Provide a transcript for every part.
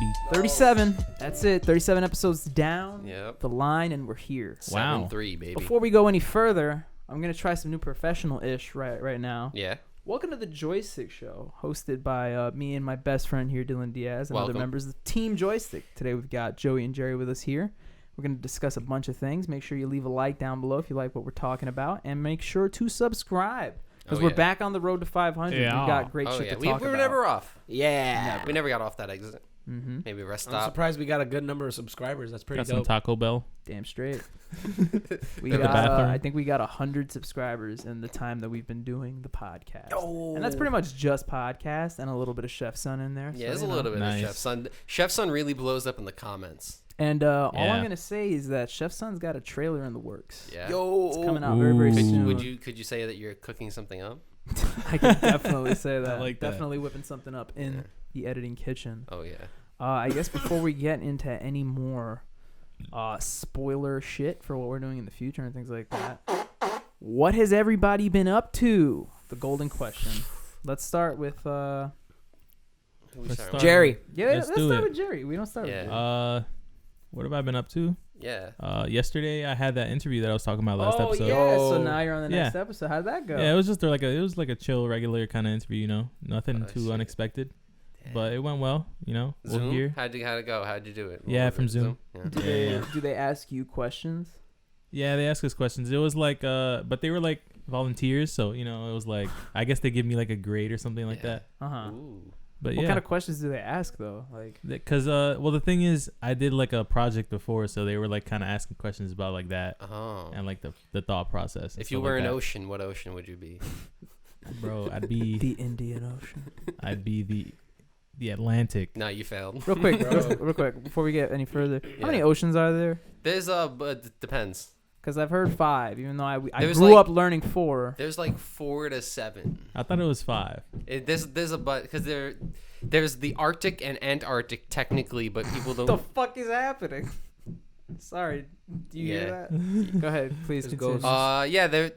baby. 37. That's it. 37 episodes down Yep. the line, and we're here. Wow. 7-3, baby. Before we go any further, I'm going to try some new professional-ish right now. Yeah. Welcome to the Joystick Show, hosted by me and my best friend here, Dylan Diaz, and Welcome. other members of Team Joystick. Today we've got Joey and Jerry with us here. We're going to discuss a bunch of things. Make sure you leave a like down below if you like what we're talking about, and make sure to subscribe. Because we're back on the road to 500. Yeah. We've got great shit to talk about. We were never off. Yeah. We never got off that exit. Mm-hmm. Maybe rest I'm stop. surprised we got a good number of subscribers. That's pretty Got some dope. Taco Bell. Damn straight. We In the got, bathroom. I think we got 100 subscribers in the time that we've been doing the podcast. Oh. And that's pretty much just podcast and a little bit of Chef Son in there. Yeah, so, there's a you know. little bit Nice. of Chef Son. Chef Son really blows up in the comments. And all Yeah. I'm going to say is that Chef Son's got a trailer in the works. Yeah. Yo. It's coming out very, very Ooh. soon. Could you say that you're cooking something up? I can definitely say that. I like that. Definitely whipping something up in Yeah. the editing kitchen. Oh yeah. I guess before we get into any more spoiler shit for what we're doing in the future and things like that, what has everybody been up to? The golden question. Let's start with Who we Let's starting start. with? Jerry. yeah. Let's Let's do start it. with Jerry. We don't start Yeah. with Jerry. What have I been up to? Yeah. Yesterday I had that interview that I was talking about last oh episode. yeah. So Oh. now you're on the Yeah. next episode. How'd that go? Yeah, it was just like a chill, regular kind of interview. You know, nothing Oh, too shit. unexpected, Yeah. but it went well. You know, we'll Zoom? hear. How'd it go? How'd you do it? Yeah, What was from it? Zoom. Yeah. Do they ask you questions? Yeah, they asked us questions. It was like, but they were like volunteers, so you know, it was like I guess they give me like a grade or something like Yeah. that. Uh huh. Ooh. But What yeah, kind of questions do they ask though? Like, because well, the thing is, I did like a project before, so they were like kind of asking questions about like that Oh. and like the thought process. and If you stuff were like an that. ocean, what ocean would you be? Bro, I'd be the Indian Ocean. I'd be the Atlantic. No, you failed. Real quick, Bro. real quick, before we get any further, how Yeah. many oceans are there? There's but it depends. Because I've heard 5, even though I There's grew like- up learning 4. There's like 4 to 7. I thought it was 5. There's a but because there's the Arctic and Antarctic technically, but people What don't. the fuck is happening? Sorry, do you hear Yeah. that? Go ahead, please Just continue. go. Yeah, there's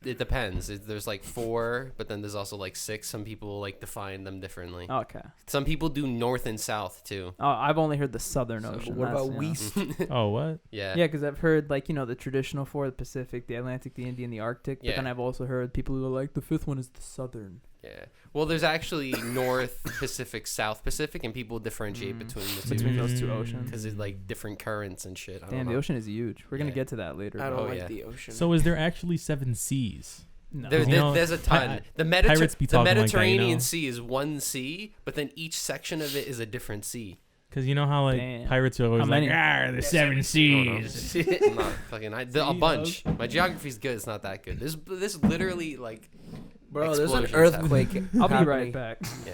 it depends. There's like 4, but then there's also like 6. Some people like define them differently. Okay. Some people do north and south too. Oh, I've only heard the Southern So Ocean. What that's, about you know. West? Oh, what? Yeah. Yeah, because I've heard like the traditional 4, the Pacific, the Atlantic, the Indian, the Arctic. But Yeah. then I've also heard people who are like the 5th one is the Southern. Yeah. Well, there's actually North Pacific, South Pacific, and people differentiate between the two Between those two Mm. oceans. because it's like different currents and shit. I don't Damn, know. the ocean is huge. We're gonna Yeah. get to that later. I but- don't Oh, like yeah. the ocean. So is there actually 7 seas? No. There, You there- know, there's a ton. pi- the pirates be the talking like that, you Mediterranean know? Sea is one sea, but then each section of it is a different sea. Because you know how like Damn. pirates are always How like, many? the 7 seas. I'm not fucking. A bunch. My geography's good. It's not that good. This literally like. Bro, there's an explosions earthquake. I'll be happening. right back. Yeah.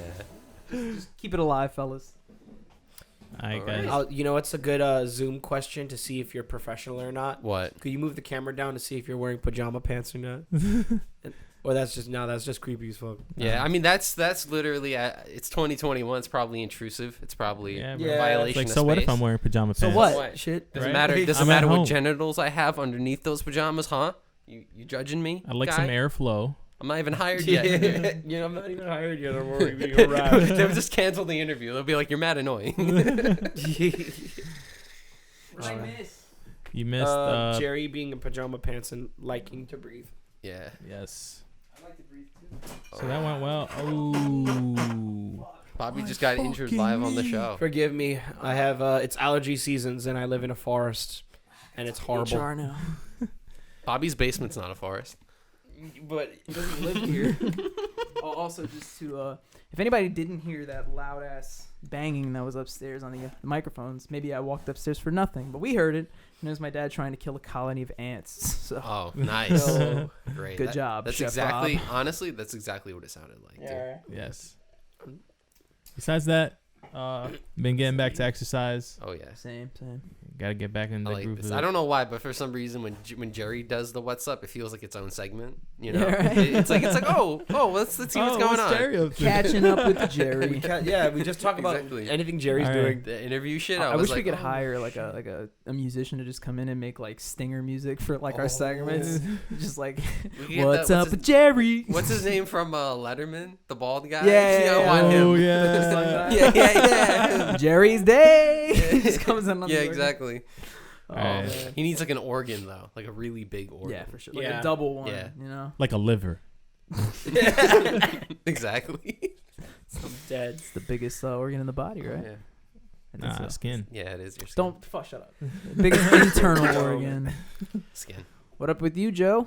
Just keep it alive, fellas. Alright, Alright. guys. You know what's a good Zoom question to see if you're professional or not? What? Could you move the camera down to see if you're wearing pajama pants or not? Or that's just creepy as fuck. Yeah, I mean that's literally it's 2021. It's probably intrusive. It's probably Yeah, a bro. Yeah. violation It's like, of so what if space. I'm wearing pajama pants? So what? What? Shit. Doesn't Right? matter. Doesn't I'm at matter what home. genitals I have underneath those pajamas, huh? You judging me? I'd like guy? some airflow. I'm not even hired yet. Yeah, I'm not even hired yet. I'm already being harassed. They'll just cancel the interview. They'll be like, "You're mad annoying." I miss. You missed. Jerry being in pajama pants and liking to breathe. Yeah. Yes. I like to breathe too. So that went well. Oh. Bobby just got injured live on the show. Forgive me. I have it's allergy seasons and I live in a forest, and it's horrible. HR now. Bobby's basement's not a forest. But He doesn't live here. Also, just to, if anybody didn't hear that loud ass banging that was upstairs on the microphones, maybe I walked upstairs for nothing, but we heard it, and it was my dad trying to kill a colony of ants. So Oh, nice. So, Great. good job, That's Chef exactly, Bob. honestly, that's exactly what it sounded like. Dude. Yes. Besides that, Been getting back to exercise. Oh yeah. Same. Gotta get back in I the like groove. this. of I it. don't know why, but for some reason, when Jerry does the "What's Up," it feels like its own segment. You know, Yeah, right. it's like let's see what's going on. Jerry up to? Catching up with Jerry. We just talk about Exactly. anything Jerry's All right. doing. The interview shit. I I was wish we like, could oh. hire like a musician to just come in and make like stinger music for like our segments. Just like, We could get what's that- up with Jerry? What's his name from Letterman? The bald guy. Yeah, I want Oh him. yeah. yeah. Jerry's Day. Just comes in on Yeah, the exactly. Oh, Alright. man. He needs like an organ though, like a really big organ. Yeah, for sure. Like Yeah. a double one. Yeah. You know, Like a liver. Exactly. I'm dead. it's the biggest organ in the body, right? Yeah. I think Nah, so. skin. Yeah, it is your skin. Don't fuck. Shut up. Biggest internal organ. Skin. What up with you, Joe?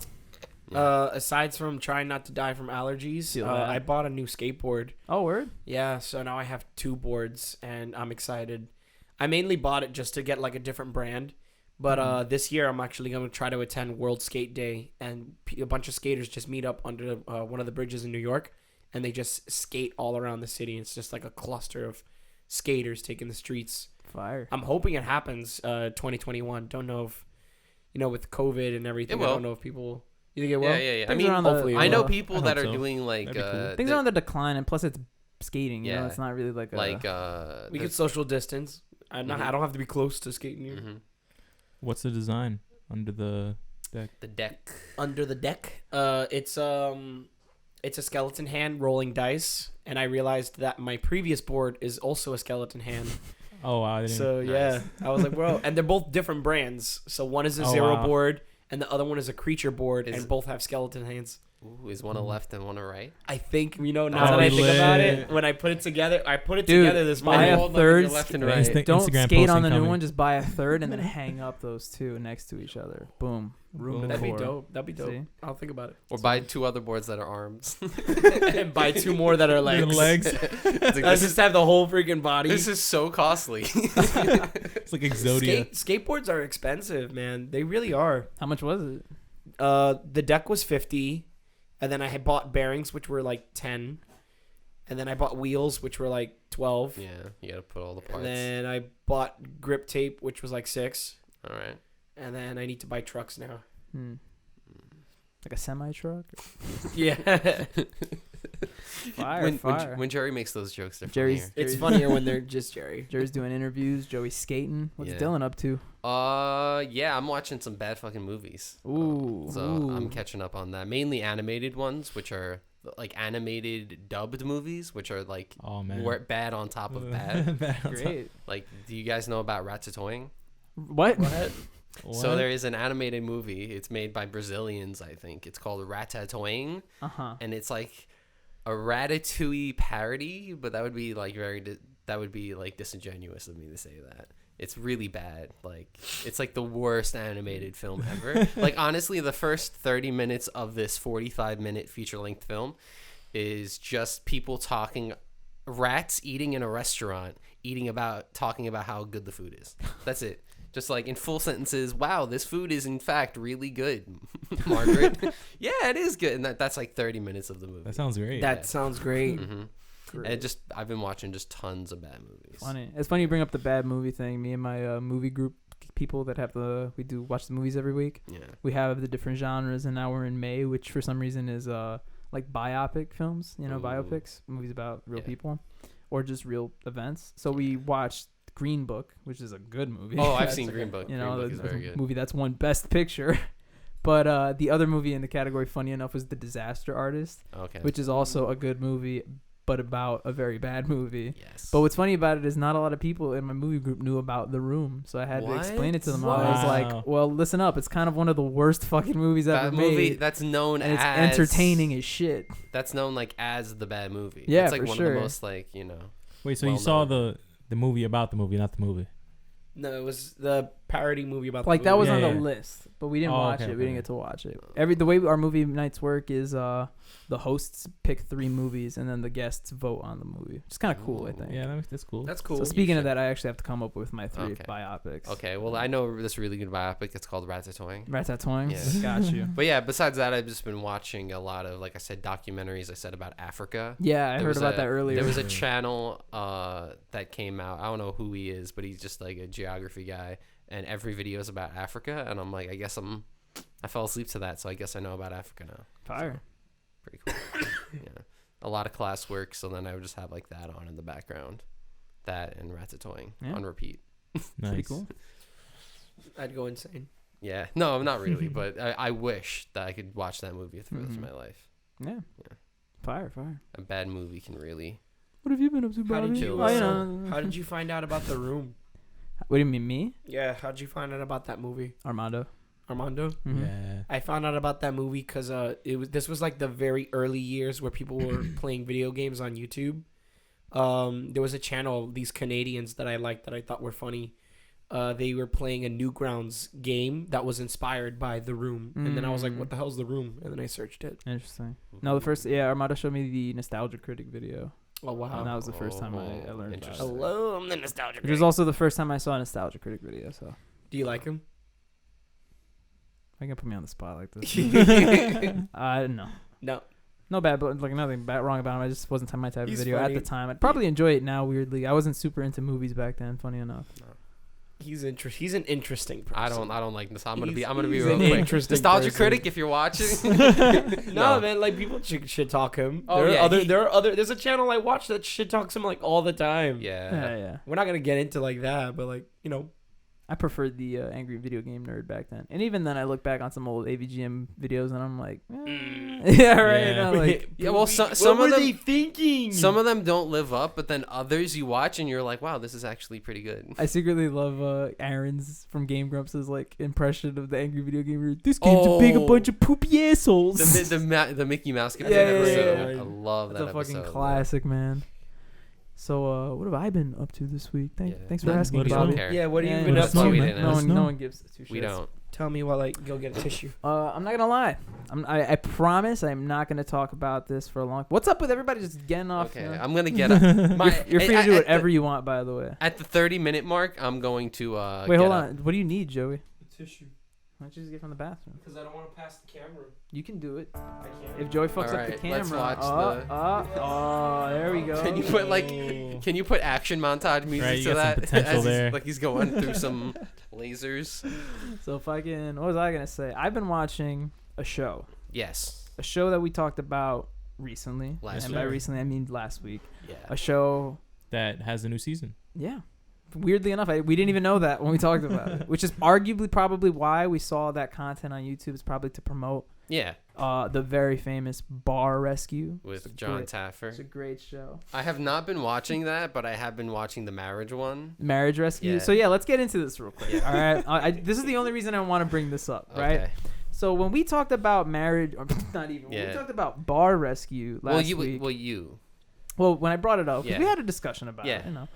Aside from trying not to die from allergies, Feel that. I bought a new skateboard. Oh, word. Yeah, so now I have 2 boards, and I'm excited. I mainly bought it just to get like a different brand, but this year I'm actually going to try to attend World Skate Day, and a bunch of skaters just meet up under one of the bridges in New York, and they just skate all around the city. It's just like a cluster of skaters taking the streets. Fire. I'm hoping it happens 2021. Don't know if, with COVID and everything, It will. I don't know if people... You think it will? Yeah. I Things mean, are on the- hopefully it I know will. people I that are hope so. doing like That'd be cool. Things are on the decline, and plus it's skating. You know, Yeah. it's not really like a. We could social distance. I don't have to be close to skating you. What's the design under the deck? The deck. Under the deck, it's a skeleton hand rolling dice, and I realized that my previous board is also a skeleton hand. Oh wow! I didn't So Nice. yeah, I was like, bro, and they're both different brands. So one is a Oh, zero wow. board, and the other one is a creature board, Is- and both have skeleton hands. Ooh, is one a left and one a right? I think now Oh, that I think about lit. it, when I put it together, Dude, together this buy morning. a Hold on, third. your left and Yeah, right. Insta- Don't Instagram skate on posting the new coming. one. Just buy a third and then hang up those two next to each other. Boom. Room Boom. That'd be decor. dope. That'd be dope. See? I'll think about it. Or buy 2 other boards that are arms. And buy 2 more that are legs. legs. It's like, I just have the whole freaking body. this is so costly. It's like Exodia. Skateboards are expensive, man. They really are. How much was it? The deck was $50, and then I had bought bearings, which were like $10, and then I bought wheels, which were like $12, Yeah, you gotta put all the and parts. then I bought grip tape, which was like $6, All right. and then I need to buy trucks now. Like a semi truck? Yeah, Fire, fire. When Jerry makes those jokes, they're Jerry's- funnier. it's funnier when they're just Jerry. Jerry's doing interviews. Joey's skating. What's Yeah. Dylan up to? Yeah, I'm watching some bad fucking movies. Ooh. So I'm catching up on that. Mainly animated ones, which are like animated dubbed movies, which are like Oh man. bad on top of bad. Bad on top. Great. Like, do you guys know about Ratatouille? What? So What? there is an animated movie. It's made by Brazilians, I think. It's called Ratatouille, and it's like a Ratatouille parody, but that would be like disingenuous of me to say that. It's really bad. Like, it's like the worst animated film ever. Like, honestly, the first 30 minutes of this 45-minute feature-length film is just people talking, rats eating in a restaurant, talking about how good the food is. That's it. Just like in full sentences, wow, this food is in fact really good, Margaret. Yeah, it is good. And that's like 30 minutes of the movie. That sounds great. That sounds great. And I've been watching just tons of bad movies. Funny. It's funny you bring up the bad movie thing. Me and my movie group people that we do watch the movies every week. Yeah. We have the different genres, and now we're in May, which for some reason is like biopic films. You know, Ooh. biopics, movies about real Yeah. people, or just real events. So we watched Green Book, which is a good movie. Oh, I've That's seen like Green Book. You Green know, Book is that's very a good. movie that's won Best Picture. But the other movie in the category, funny enough, was The Disaster Artist, Okay. which is also a good movie, but about a very bad movie. Yes. But what's funny about it is not a lot of people in my movie group knew about The Room, so I had to explain it to them. I was Wow. like, "Well, listen up. It's kind of one of the worst fucking movies that ever movie made, that's known and it's as entertaining as shit." That's known like as the bad movie. Yeah, it's like for one sure. of the most Wait, so you well saw known. the movie about the movie, not the movie? No, it was the parody movie about Like the that was movie. on Yeah, the yeah. list, but we didn't Oh, watch okay, it. We didn't okay. get to watch it. The way our movie nights work is the hosts pick 3 movies and then the guests vote on the movie. It's kind of cool, I think. Yeah, that's cool. That's cool. So speaking of that, I actually have to come up with my 3 Okay. biopics. Okay, well, I know this really good biopic. It's called Ratatouille. Ratatouille. Yeah. Got you. But yeah, besides that, I've just been watching a lot of, like I said, documentaries. I said about Africa. Yeah, I There heard was about that earlier. There was a channel that came out. I don't know who he is, but he's just like a geography guy, and every video is about Africa. And I'm like, I fell asleep to that, so I guess I know about Africa now. Fire. Pretty cool. Yeah, a lot of classwork. So then I would just have like that on in the background, that and Ratatouille on repeat. Nice. Pretty cool. I'd go insane. Yeah, no, not really, but I wish that I could watch that movie for the rest of my life. Yeah. Fire. A bad movie can really. What have you been up to, How Bobby? did you? Oh, you know. How did you find out about The Room? What do you mean, me? Yeah, how'd you find out about that movie, Armando. Armando? Mhm. Yeah. I found out about that movie because this was like the very early years where people were playing video games on YouTube. There was a channel, these Canadians that I liked that I thought were funny. They were playing a Newgrounds game that was inspired by The Room, and then I was like, "What the hell's The Room?" And then I searched it. Interesting. No, the first, Armando showed me the Nostalgia Critic video. Oh wow! And that was the first time I learned about it. Interesting. Hello, I'm the Nostalgia Which Critic. was also the first time I saw a Nostalgia Critic video, so Do you like him? I can put me on the spot like this. No. No. No bad, but like nothing bad wrong about him. I just wasn't my type of He's video funny. at the time. I'd probably enjoy it now. Weirdly, I wasn't super into movies back then. Funny enough. He's an interesting person. I don't like this. I'm gonna be He's real an quick. interesting Nostalgia person. Critic, if you're watching. No, man, like people shit talk him. Oh, there yeah, are other there are other there's a channel I watch that shit talks him like all the time. Yeah. Yeah. We're not gonna get into like that, but like, you know. I preferred the Angry Video Game Nerd back then, and even then, I look back on some old AVGM videos, and I'm like, yeah, right. Yeah. No, like, Yeah, well, some what of were them, they thinking? some of them don't live up, but then others you watch and you're like, wow, this is actually pretty good. I secretly love Aaron's from Game Grumps' like impression of the Angry Video Game Nerd. This game's a big bunch of poopy assholes. The Mickey Mouse Yeah, episode. yeah. I love That's that a fucking episode. classic, man. So, what have I been up to this week? Thanks for Let asking, us We know. don't Bobby. care. Yeah, what have Yeah, you been yeah, up That's why to? we no, didn't no, ask. one, no one gives two shits. We don't. Tell me while I go get a tissue. I'm not gonna lie. I promise I'm not gonna talk about this for a long. What's up with everybody just getting off? Okay, you know? I'm gonna get a, You're free to do at whatever you want, by the way. At the 30-minute mark, I'm going to Wait, get hold up. on. What do you need, Joey? Tissue. Why don't you just get from the bathroom? Because I don't want to pass the camera. You can do it. I can't. If Joey fucks up the Alright, camera, let's watch oh, there we go. Can you put action montage music Right, you to got some that? potential As there. Like he's going through some lasers. So fucking, what was I gonna say? I've been watching a show Yes. that we talked about recently, Last and week. by recently I mean last week. Yeah. A show, That has a new season. yeah. Weirdly enough, we didn't even know that when we talked about it, which is arguably probably why we saw that content on YouTube. Is probably to promote Yeah. the very famous Bar Rescue With John Taffer. It's a great show. I have not been watching that, but I have been watching the marriage one. Marriage Rescue. Yeah. So yeah, let's get into this real quick. Yeah. All right. This is the only reason I want to bring this up, right? Okay. So when we talked about marriage, or not even, when we Yeah. talked about Bar Rescue last week. Well, When I brought it up, 'cause Yeah. we had a discussion about Yeah. it. You know,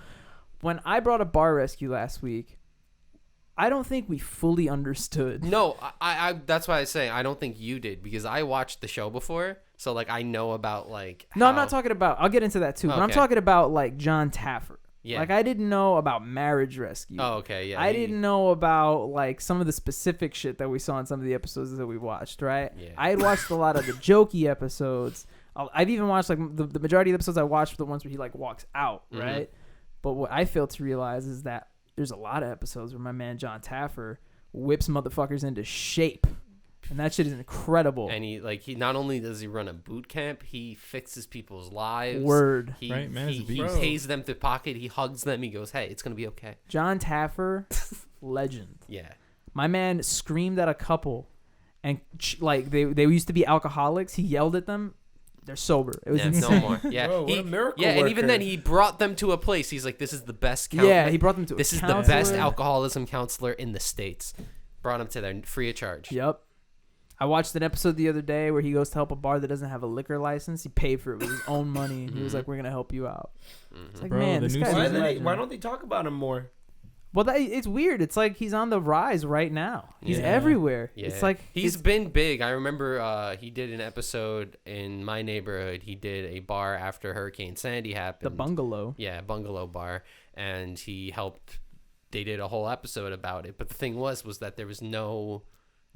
when I brought up Bar Rescue last week, I don't think we fully understood. no, I that's why I say I don't think you did because I watched the show before, so like I know about like. No, I'm how- not talking about. I'll get into that too. But I'm Okay. talking about like John Taffer. Yeah. Like I didn't know about Marriage Rescue. Oh, okay, yeah. I didn't know about like some of the specific shit that we saw in some of the episodes that we watched, right? Yeah. I had watched a lot of the jokey episodes. I've even watched like the majority of the episodes I watched were the ones where he like walks out, Mhm. right? But what I failed to realize is that there's a lot of episodes where my man John Taffer whips motherfuckers into shape. And that shit is incredible. And he not only does he run a boot camp, he fixes people's lives. Word. He, Right, man is a he beast. pays them through pocket. He hugs them. He goes, "Hey, it's gonna be okay." John Taffer, legend. Yeah. My man screamed at a couple, and like they used to be alcoholics. He yelled at them. They're sober. It was Yeah, insane. no more. Yeah. Bro, what a miracle Yeah, and even worker. then he brought them to a place. He's like, "This is the best Yeah, he brought them to. This a is the counselor. best alcoholism counselor in the States." Brought him to there free of charge. Yep. I watched an episode the other day where he goes to help a bar that doesn't have a liquor license. He paid for it with his own money. He was Mhm. like, "We're gonna help you out." Mhm. It's like, Bro, man, the this new guy's Why, a season- legend. why don't they talk about him more? Well, it's weird. It's like he's on the rise right now. He's Yeah. everywhere. Yeah. It's like he's been big. I remember he did an episode in my neighborhood. He did a bar after Hurricane Sandy happened. the bungalow. Yeah, bungalow bar, and he helped. They did a whole episode about it. But the thing was that there was no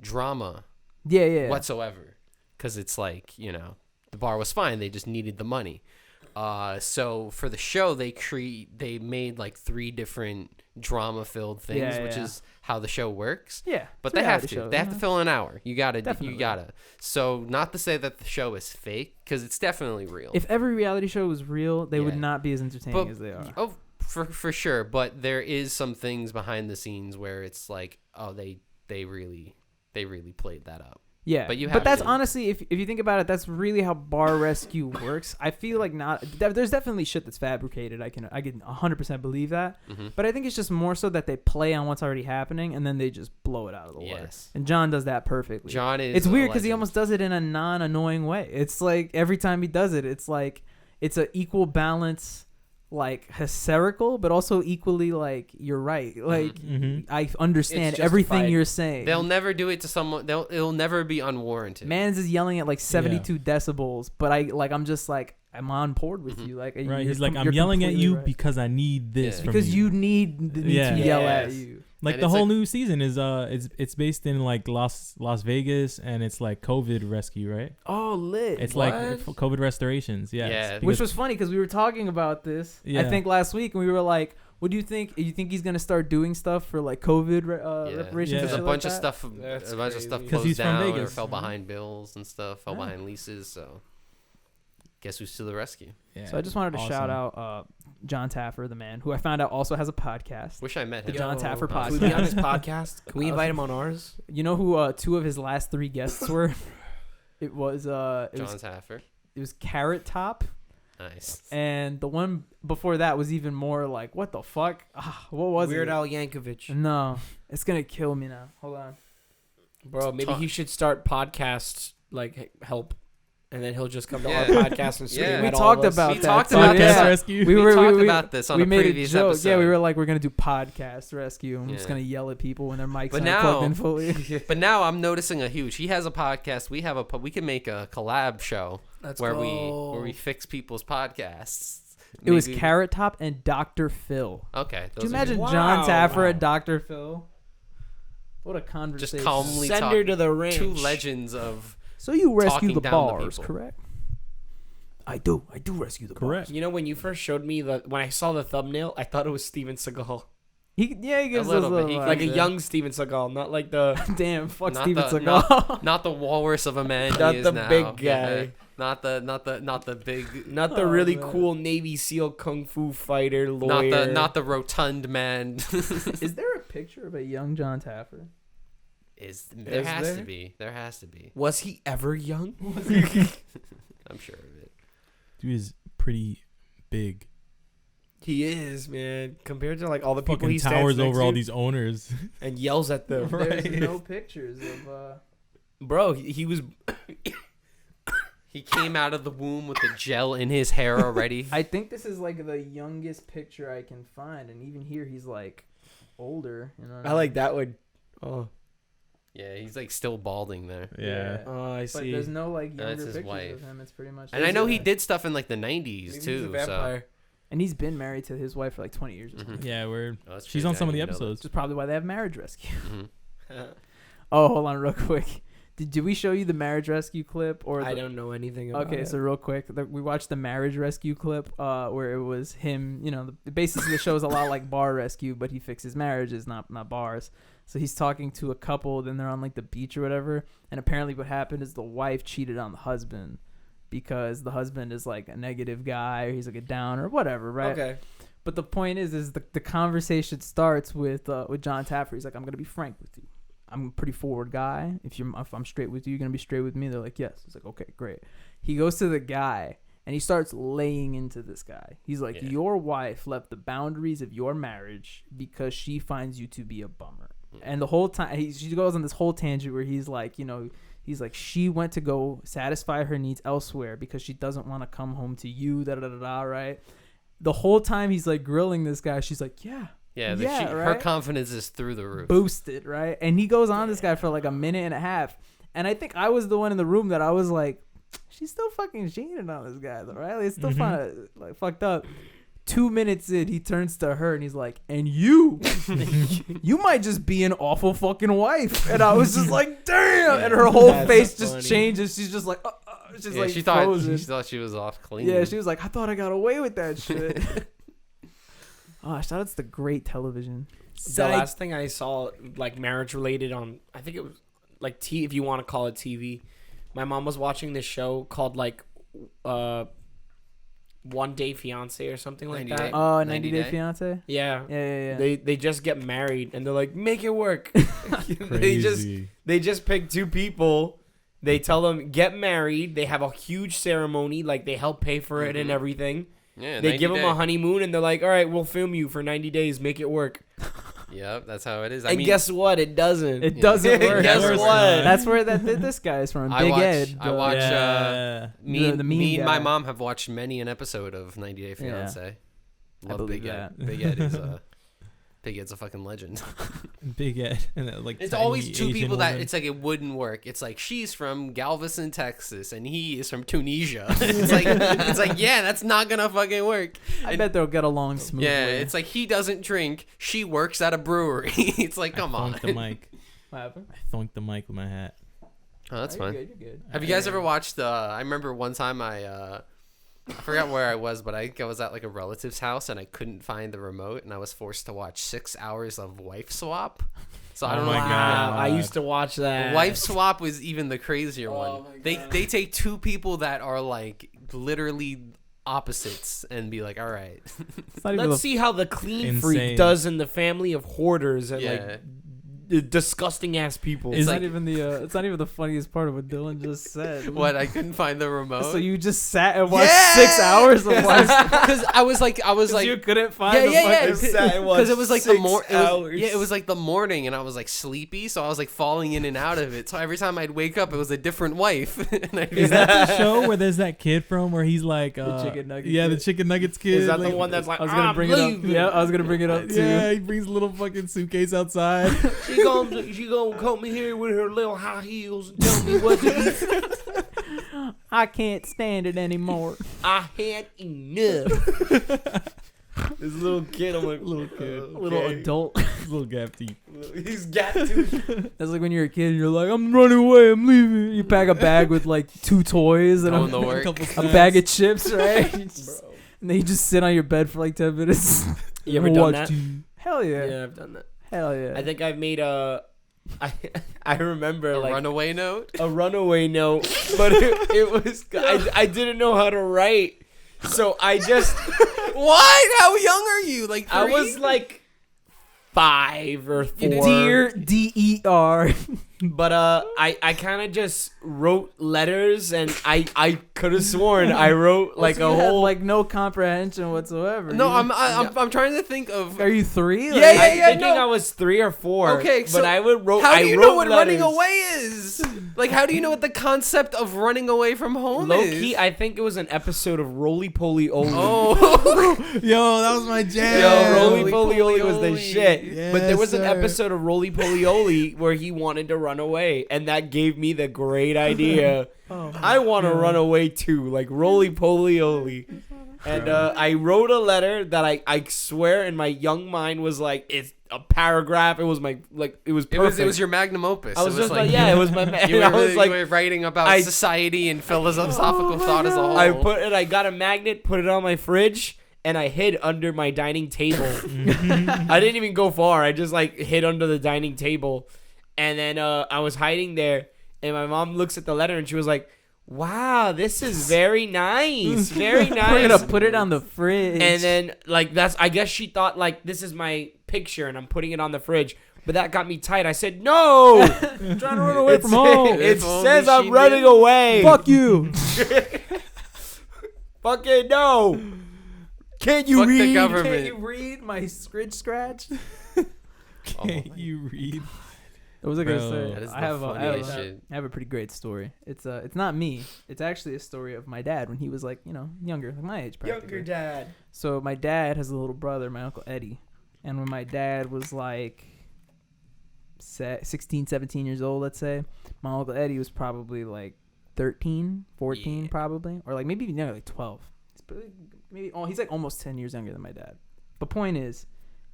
drama Yeah. whatsoever, because it's like, the bar was fine. They just needed the money. So for the show, they made like 3 different drama-filled things, which is how the show works. Yeah. But it's a they have reality to. show, They have to fill an hour. You gotta. Definitely. You gotta. So not to say that the show is fake, because it's definitely real. If every reality show was real, they would Yeah. not be as entertaining But- as they are. Oh, for sure. But there is some things behind the scenes where it's like, oh, they really played that up. Yeah, But you but have that's to. honestly, if you think about it, that's really how bar rescue works. I feel like there's definitely shit that's fabricated. I can 100% believe that. Mhm. But I think it's just more so that they play on what's already happening and then they just blow it out of the water. Yes. And John does that perfectly. John is. It's a weird because he legend. almost does it in a non-annoying way. It's like every time he does it, it's like it's an equal balance, like hysterical, but also equally like you're right. Like Mhm. I understand It's everything justified. you're saying. They'll never do it to someone. It'll never be unwarranted. Mans is yelling at like 72 decibels, but I'm just like I'm on board with Mhm. you. Like Right. you're He's like, I'm you're yelling at completely you right. because I need this Yeah. from because you. you need me Yeah. to yell at Yes. you. Like And the it's whole like- new season is it's based in like Las Vegas, and it's like COVID rescue, right? Oh, lit. It's What? like COVID restorations. Yeah. Yeah. It's Which because- was funny because we were talking about this. I Yeah. think last week, and we were like, "What do you think? You think he's gonna start doing stuff for like COVID Yeah. reparations?" Yeah. and Because shit a like bunch of that? stuff, That's a bunch of stuff crazy. 'Cause closed he's from down or Vegas. fell Mhm. behind bills and stuff, fell Yeah. behind leases. So, guess who's to the rescue? Yeah, So I just wanted to shout awesome. out John Taffer, the man who I found out also has a podcast. Wish I met The him. John Taffer Can we be podcast. on his podcast? Can we invite him on ours? You know who 2 of his last 3 guests were? It was John Taffer. it was Carrot Top. Nice. And the one before that was even more like, what the fuck? What was Weird it? Al Yankovic. No, it's gonna kill me now. Hold on. Bro, maybe Talk- he should start podcast like help, and then he'll just come to Yeah. our podcast and scream Yeah. at We all talked of us. about We that. talked too. about Podcast this. Yeah. rescue. We We were talked we, about this on we a made previous a joke. episode. Yeah, we were like, we're gonna do podcast rescue. I'm just Yeah. gonna yell at people when their mics But aren't now- plugged in fully. But now I'm noticing a huge. He has a podcast. We have we can make a collab show Let's where go. we fix people's podcasts. It was Maybe- Carrot Top and Dr. Phil. Okay. Could you those are imagine good. Wow. John Taffer Wow. and Dr. Phil? What a conversation. Just calmly Send talk. her to the range. 2 legends of. So you rescue talking the down to bars, people. correct? I do rescue the Correct. You know, when you first showed me when I saw the thumbnail, I thought it was Steven Seagal. bars. He gives little those bit. He- little Like a vibes, young Steven Seagal, not like the damn, fuck Not Steven the- Seagal. Not the walrus of a man. Not he is the now. big Yeah. guy. Not the big. not the Oh, really man. cool Navy SEAL kung fu fighter lawyer. Not the rotund man. Is there a picture of a young John Taffer? There Is has there? to be. There has to be. Was he ever young? I'm sure of it. Dude is pretty big. He is, man. Compared to like all the people Fucking he stands towers next over to all these owners. and yells at them. There's Right. no pictures of. Bro, he was. He came out of the womb with the gel in his hair already. I think this is like the youngest picture I can find, and even here he's like older. You know. What I like that one. Oh, Yeah, he's like still balding there. Yeah. oh, I But see. there's no like That's younger his pictures wife. of him. It's pretty much. And I know he Yeah. did stuff in like the 90s Maybe he's a too. So vampire. And he's been married to his wife for like 20 years or something. Mhm. Yeah, we're Oh, that's she's crazy. on some I of the didn't know that. episodes. Which is probably why they have Marriage Rescue. Mhm. Oh, hold on, real quick. Did we show you the Marriage Rescue clip or? I The, don't know anything about okay, it. so real quick, we watched the Marriage Rescue clip, where it was him. You know, basically the show is a lot like Bar Rescue, but he fixes marriages, not bars. So he's talking to a couple, then they're on like the beach or whatever, and apparently what happened is the wife cheated on the husband because the husband is like a negative guy, or he's like a downer, whatever, right? Okay. But the point is the conversation starts with John Taffer. He's like, I'm gonna be frank with you. I'm a pretty forward guy. If I'm straight with you, you're gonna be straight with me. They're like, yes. It's like, okay, great. He goes to the guy and he starts laying into this guy. He's like, Yeah. your wife left the boundaries of your marriage because she finds you to be a bummer. And the whole time she goes on this whole tangent where he's like, you know, he's like, she went to go satisfy her needs elsewhere because she doesn't want to come home to you. Da da da da. Right. The whole time he's like grilling this guy, she's like, yeah, Yeah, her right? confidence is through the roof. Boosted, right? And he goes on this guy for like a minute and a half. And I think I was the one in the room that I was like, she's still fucking cheating on this guy, though, right? Like, it's still like fucked up. 2 minutes in, he turns to her and he's like, and you might just be an awful fucking wife. And I was just like, damn. And her whole face just changes. She's just like, she's like she frozen. thought she was off clean. Yeah, she was like, I thought I got away with that shit. Oh, shout out to the great television. The last thing I saw, like marriage related on, I think it was like if you want to call it TV. My mom was watching this show called like 1 Day Fiance or something like that. Oh, 90 Day Fiance? Yeah. Yeah. They just get married and they're like, make it work. Crazy. they just pick 2 people. They tell them get married. They have a huge ceremony, like they help pay for it and everything. Yeah, they give them a honeymoon and they're like, all right, we'll film you for 90 days. Make it work. Yep, that's how it is. And guess what? It doesn't. It doesn't work. Guess what? That's where this guy is from. Big Ed. I watch. Me and my guy. mom have watched many an episode of 90 Day Fiance. Love Big Ed. Big Ed is Big Ed's a fucking legend. Big Ed. And like it's always 2 Asian people woman. that it's like it wouldn't work. It's like she's from Galveston, Texas, and he is from Tunisia. it's like yeah, that's not gonna fucking work. I bet they'll get along smoothly. Yeah, it's like he doesn't drink. She works at a brewery. It's like come on. The mic. What happened? I thunked the mic with my hat. Oh, that's fine. You're good. Have you guys ever watched I remember one time I forgot where I was, but I was at like a relative's house and I couldn't find the remote and I was forced to watch 6 hours of Wife Swap. So I don't know. my God. I used to watch that. Wife Swap was even the crazier one. my They take 2 people that are like literally opposites and be like, all right. Let's see how the clean Insane. freak does in the family of hoarders and Yeah. like disgusting ass people. It's like- not even the funniest part of what Dylan just said. What, I couldn't find the remote? So you just sat and watched 6 hours of Wife Swap Because I was like you couldn't find the fucking because it was like it was like the morning and I was like sleepy, so I was like falling in and out of it. So every time I'd wake up, it was a different wife. And I'd be Is that the show where there's that kid from where he's like The chicken nugget Yeah, kid. the chicken nuggets kid. Is that like, the one that's like, I was gonna bring it up. Yeah, I was gonna bring it up too. Yeah, he brings a little fucking suitcase outside. She gonna come here with her little high heels and tell me what to eat. I can't stand it anymore. I had enough. This little kid, I'm like, Little kid. Little adult. Little gap teeth. he's got to. That's like when you're a kid and you're like, I'm running away, I'm leaving. You pack a bag with like 2 toys and Going to a work. bag of chips, right? And then you just sit on your bed for like 10 minutes. You ever and done watch that? TV. Hell yeah. Yeah, I've done that. Hell yeah. I think I've made I remember A like runaway note. a runaway note, but it was I didn't know how to write, so I just What? How young are you? Like 3? I was like 5 or 4. Dear DER. But I kind of just wrote letters, and I could have sworn I wrote like So a you had, whole like no comprehension whatsoever. No, You- I'm trying to think of. Are you 3? Yeah, yeah, I yeah. thinking I was 3 or 4. Okay, so but I would wrote. How do I you wrote know what letters. running away is? Like, how do you know what the concept of running away from home Low is? key, I think it was an episode of Roly Poly Oly. Oh, Yo, that was my jam. Yo, Roly Roly Poly Oly was the Poly. shit. But there was an Yes, sir. episode of Roly Poly Oly where he wanted to run away, and that gave me the great idea. I want to run away too, like Roly Poly Oly. And I wrote a letter that I swear in my young mind was like, it's a paragraph. It was my it was perfect. it was your magnum opus. I was It just like, yeah, it was my. You were, I was really, like, you were writing about society and philosophical thought as a whole. I got a magnet, put it on my fridge, and I hid under my dining table. I didn't even go far. I just like hid under the dining table, and then I was hiding there, and my mom looks at the letter and she was like, "Wow, this is very nice, very We're nice." gonna put it on the fridge. And then like I guess she thought like this is my picture and I'm putting it on the fridge. But that got me tight. I said, "No, I'm trying to run away from home. It If only says I'm she running knew. away. Fuck you." Fucking no. Can't you Fuck the read? government. Can you read my scritch scratch? Can't you read? What was I gonna Bro. say? That is I the have funniest shit. I have a pretty great story. It's not me. It's actually a story of my dad when he was like, younger, like my age practically. Younger dad. So my dad has a little brother, my uncle Eddie, And when my dad was like 16, 17 years old, let's say, my Uncle Eddie was probably like 13, 14 probably. Or like maybe even younger, like 12. He's like almost 10 years younger than my dad. But point is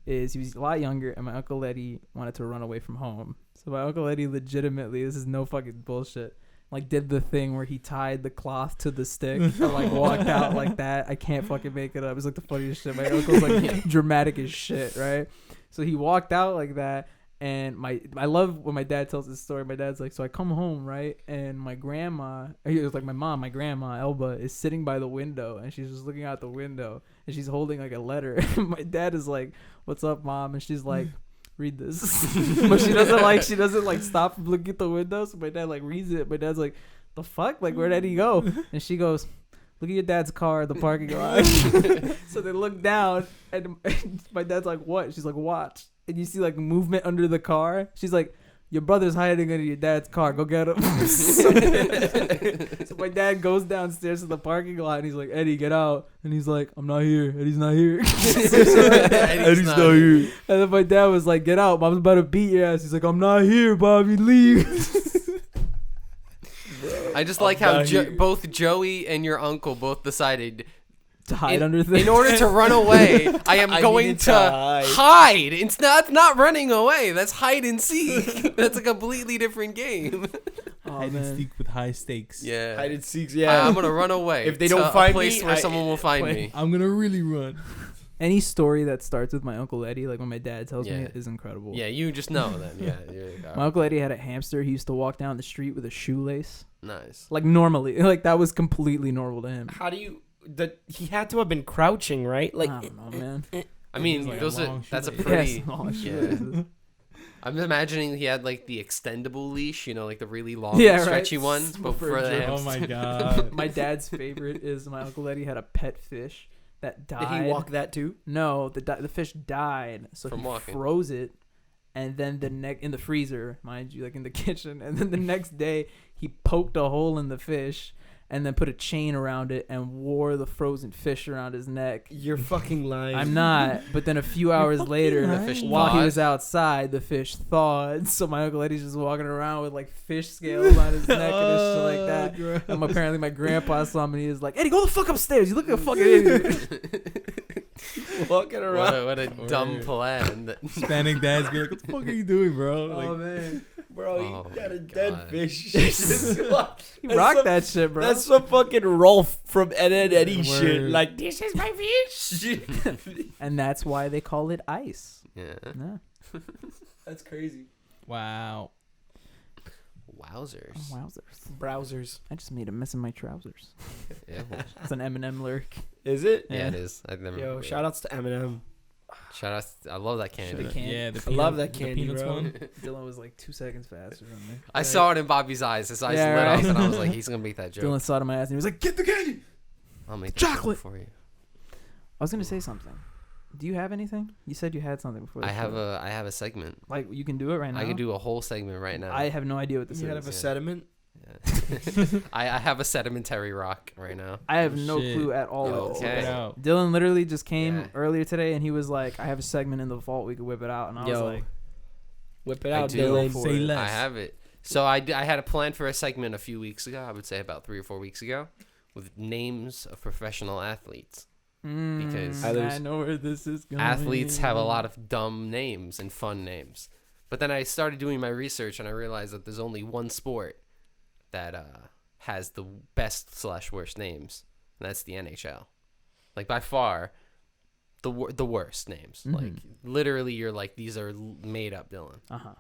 he was a lot younger, and my Uncle Eddie wanted to run away from home. So my Uncle Eddie legitimately, this is no fucking bullshit, like did the thing where he tied the cloth to the stick and like walked out like that. I can't fucking make it up. It's like the funniest shit. My uncle's like dramatic as shit, right? So he walked out like that. And I love when my dad tells this story. My dad's like, so I come home, right? And my grandma, it was like my grandma, Elba, is sitting by the window. And she's just looking out the window. And she's holding like a letter. And my dad is like, what's up, Mom? And she's like, read this. But she doesn't like stop from looking at the window. So my dad like reads it. My dad's like, the fuck? Like, where did he go? And she goes, look at your dad's car in the parking lot. So they look down. And my dad's like, what? She's like, watch. And you see like movement under the car. She's like, your brother's hiding under your dad's car. Go get him. So my dad goes downstairs to the parking lot and he's like, Eddie, get out. And he's like, I'm not here. Eddie's not here. Eddie's not here. And then my dad was like, get out. Mom's about to beat your ass. He's like, I'm not here, Bobby. Leave. I just like how both Joey and your uncle both decided to hide under things. In order to run away, I am going to hide. It's not running away. That's hide and seek. That's a completely different game. Hide and seek with high stakes. Yeah. Hide and seek. Yeah. I'm gonna run away. If they don't find me, a place where someone will find me. I'm gonna really run. Any story that starts with my Uncle Eddie, like when my dad tells me it, is incredible. Yeah, you just know then. Yeah. My Uncle Eddie had a hamster. He used to walk down the street with a shoelace. Nice. Like normally. Like that was completely normal to him. How do you... he had to have been crouching, right? Like, I don't know, man. I mean, like that's a pretty... Yes, I'm imagining he had like the extendable leash, like the really long, stretchy one. But for the oh my god. My dad's favorite is my Uncle Eddie had a pet fish that died. Did he walk that too? No, the fish died, so From he walking. froze it, and then in the freezer, mind you, like in the kitchen, and then the next day he poked a hole in the fish. And then put a chain around it and wore the frozen fish around his neck. You're fucking lying. I'm not. But then a few hours later, The fish while he thawed? was outside, the fish thawed. So my Uncle Eddie's just walking around with like fish scales on his neck and shit like that. And apparently my grandpa saw me and he was like, Eddie, go the fuck upstairs. You look like a fucking idiot. Walking around. What a dumb plan. Hispanic dads be like, what the fuck are you doing, bro? Like, Oh, man. Bro, Oh you got my a dead God. fish. He rocked that shit, bro. That's some fucking Rolf from Ed, Ed Eddie shit. Word. Like, this is my fish. And that's why they call it ice. Yeah. Yeah. That's crazy. wow. Wowzers. Oh, wowzers. Browsers. I just made a mess in my trousers. Yeah. It's an Eminem lyric. Is it? Yeah, it is. I've never. Yo, shout outs to Eminem. Shout out. I love that candy. Should've candy. Yeah, the I love peanut- that the candy, peanuts bro. one. Dylan was like 2 seconds faster than me. I saw it in Bobby's eyes. His eyes Yeah, lit right. up, and I was like, he's gonna make that joke. Dylan saw it in my ass and he was like, get the candy. I'll make that Chocolate. joke for you. I was going to say something. Do you have anything? You said you had something before. I have a segment. Like, you can do it right now? I can do a whole segment right now. I have no idea what this You is. have a yeah. sediment? Yeah. I have a sedimentary rock right now. I have Oh, no shit. clue at all. Yo, what this okay. is. Out. Dylan literally just came Yeah. earlier today and he was like, I have a segment in the vault. We could whip it out. And I was Yo. like, Whip it I out, do. Dylan. For Say it. less. I have it. So I had a plan for a segment a few weeks ago. I would say about 3 or 4 weeks ago, with names of professional athletes. Because I know where this is going. Athletes have a lot of dumb names and fun names. But then I started doing my research and I realized that there's only one sport that has the best/worst names, and that's the NHL. Like by far, the worst names. Mhm. Like literally, you're like, these are made up, Dylan. Uh-huh.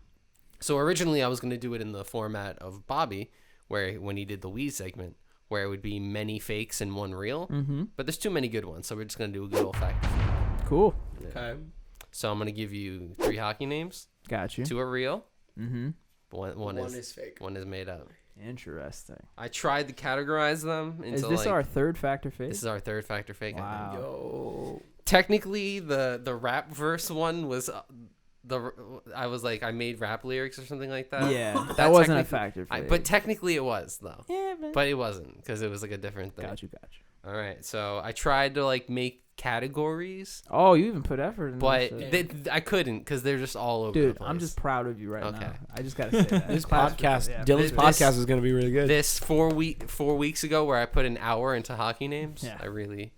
So originally, I was gonna do it in the format of Bobby, where when he did the Wii segment, where it would be many fakes and one real. Mm-hmm. But there's too many good ones, so we're just gonna do a good old fact. Cool. Yeah. Okay. So I'm gonna give you 3 hockey names. Got you. 2 are real. Mm-hmm. One is fake. one is made up. Interesting. I tried to categorize them into Is this like, our third factor fake? this is our third factor fake. I think. Wow. Yo. Technically, the rap verse one was I was like, I made rap lyrics or something like that. Yeah, But that wasn't a technically- factor fake. But technically it was though. yeah, But it wasn't because it was like a different thing. got you. All right, so I tried to like make categories, Oh, you even put effort in but this. I couldn't because they're just all over the Dude, place. I'm just proud of you right Okay. now. I just gotta say that. This Class podcast, for- yeah. Dylan's This- podcast is gonna be really good. This 4 weeks ago where I put an hour into hockey names. Yeah. I really.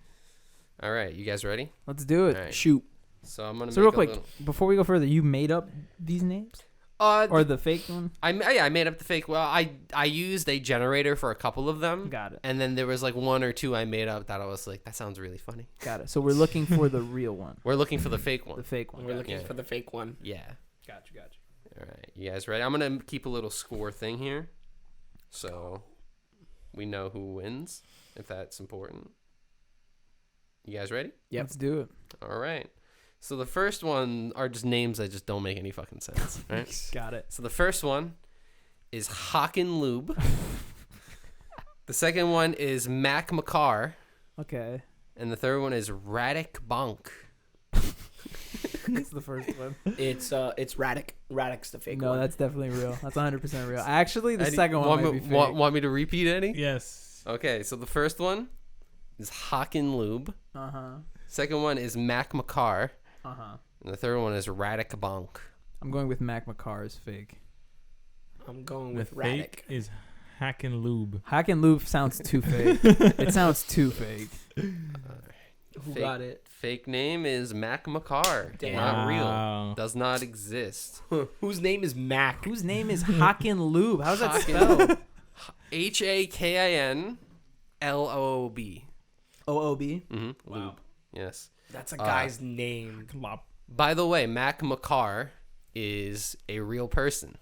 All right, you guys ready? Let's do it. All right. Shoot. So I'm gonna. So make real a quick, little- before we go further, you made up these names or the fake one? I made up the fake. Well, I used a generator for a couple of them. Got it. And then there was like 1 or 2 I made up that I was like, that sounds really funny. Got it. So we're looking for the real one, We're looking for the fake the one. fake one. We're looking Yeah. for the fake one. Yeah. Gotcha. All right, you guys ready? I'm gonna keep a little score thing here, so we know who wins, if that's important. You guys ready? Yep. Let's do it. All right. So the first one are just names that just don't make any fucking sense, right? Got it. So the first one is Hawkin Lube. The second one is MAKAR. Okay. And the third one is Radic Bonk. That's the first one. It's Radic. Radic's the fake No, one. that's definitely real. That's 100% real. Actually, the Eddie, second one want might me, be fake. want me to repeat, Eddie? Yes. Okay, so the first one is Hawkin Lube. Uh-huh. Second one is MAKAR. Uh-huh. And the third one is Radic Bonk. I'm going with MAKAR is fake. I'm going The with Radic. fake is Hack and Lube. Hack and Lube sounds too fake. It sounds too fake. Who Fake- got it? Fake name is MAKAR. Damn. Not real. Wow. Does not exist. Whose name is Mac? Whose name is Hack and Lube? How's that Hawkin- spelled? HAKINLOOB. OOB? Mm-hmm. Wow. Lube. Yes. That's a guy's name. By the way, MAKAR is a real person.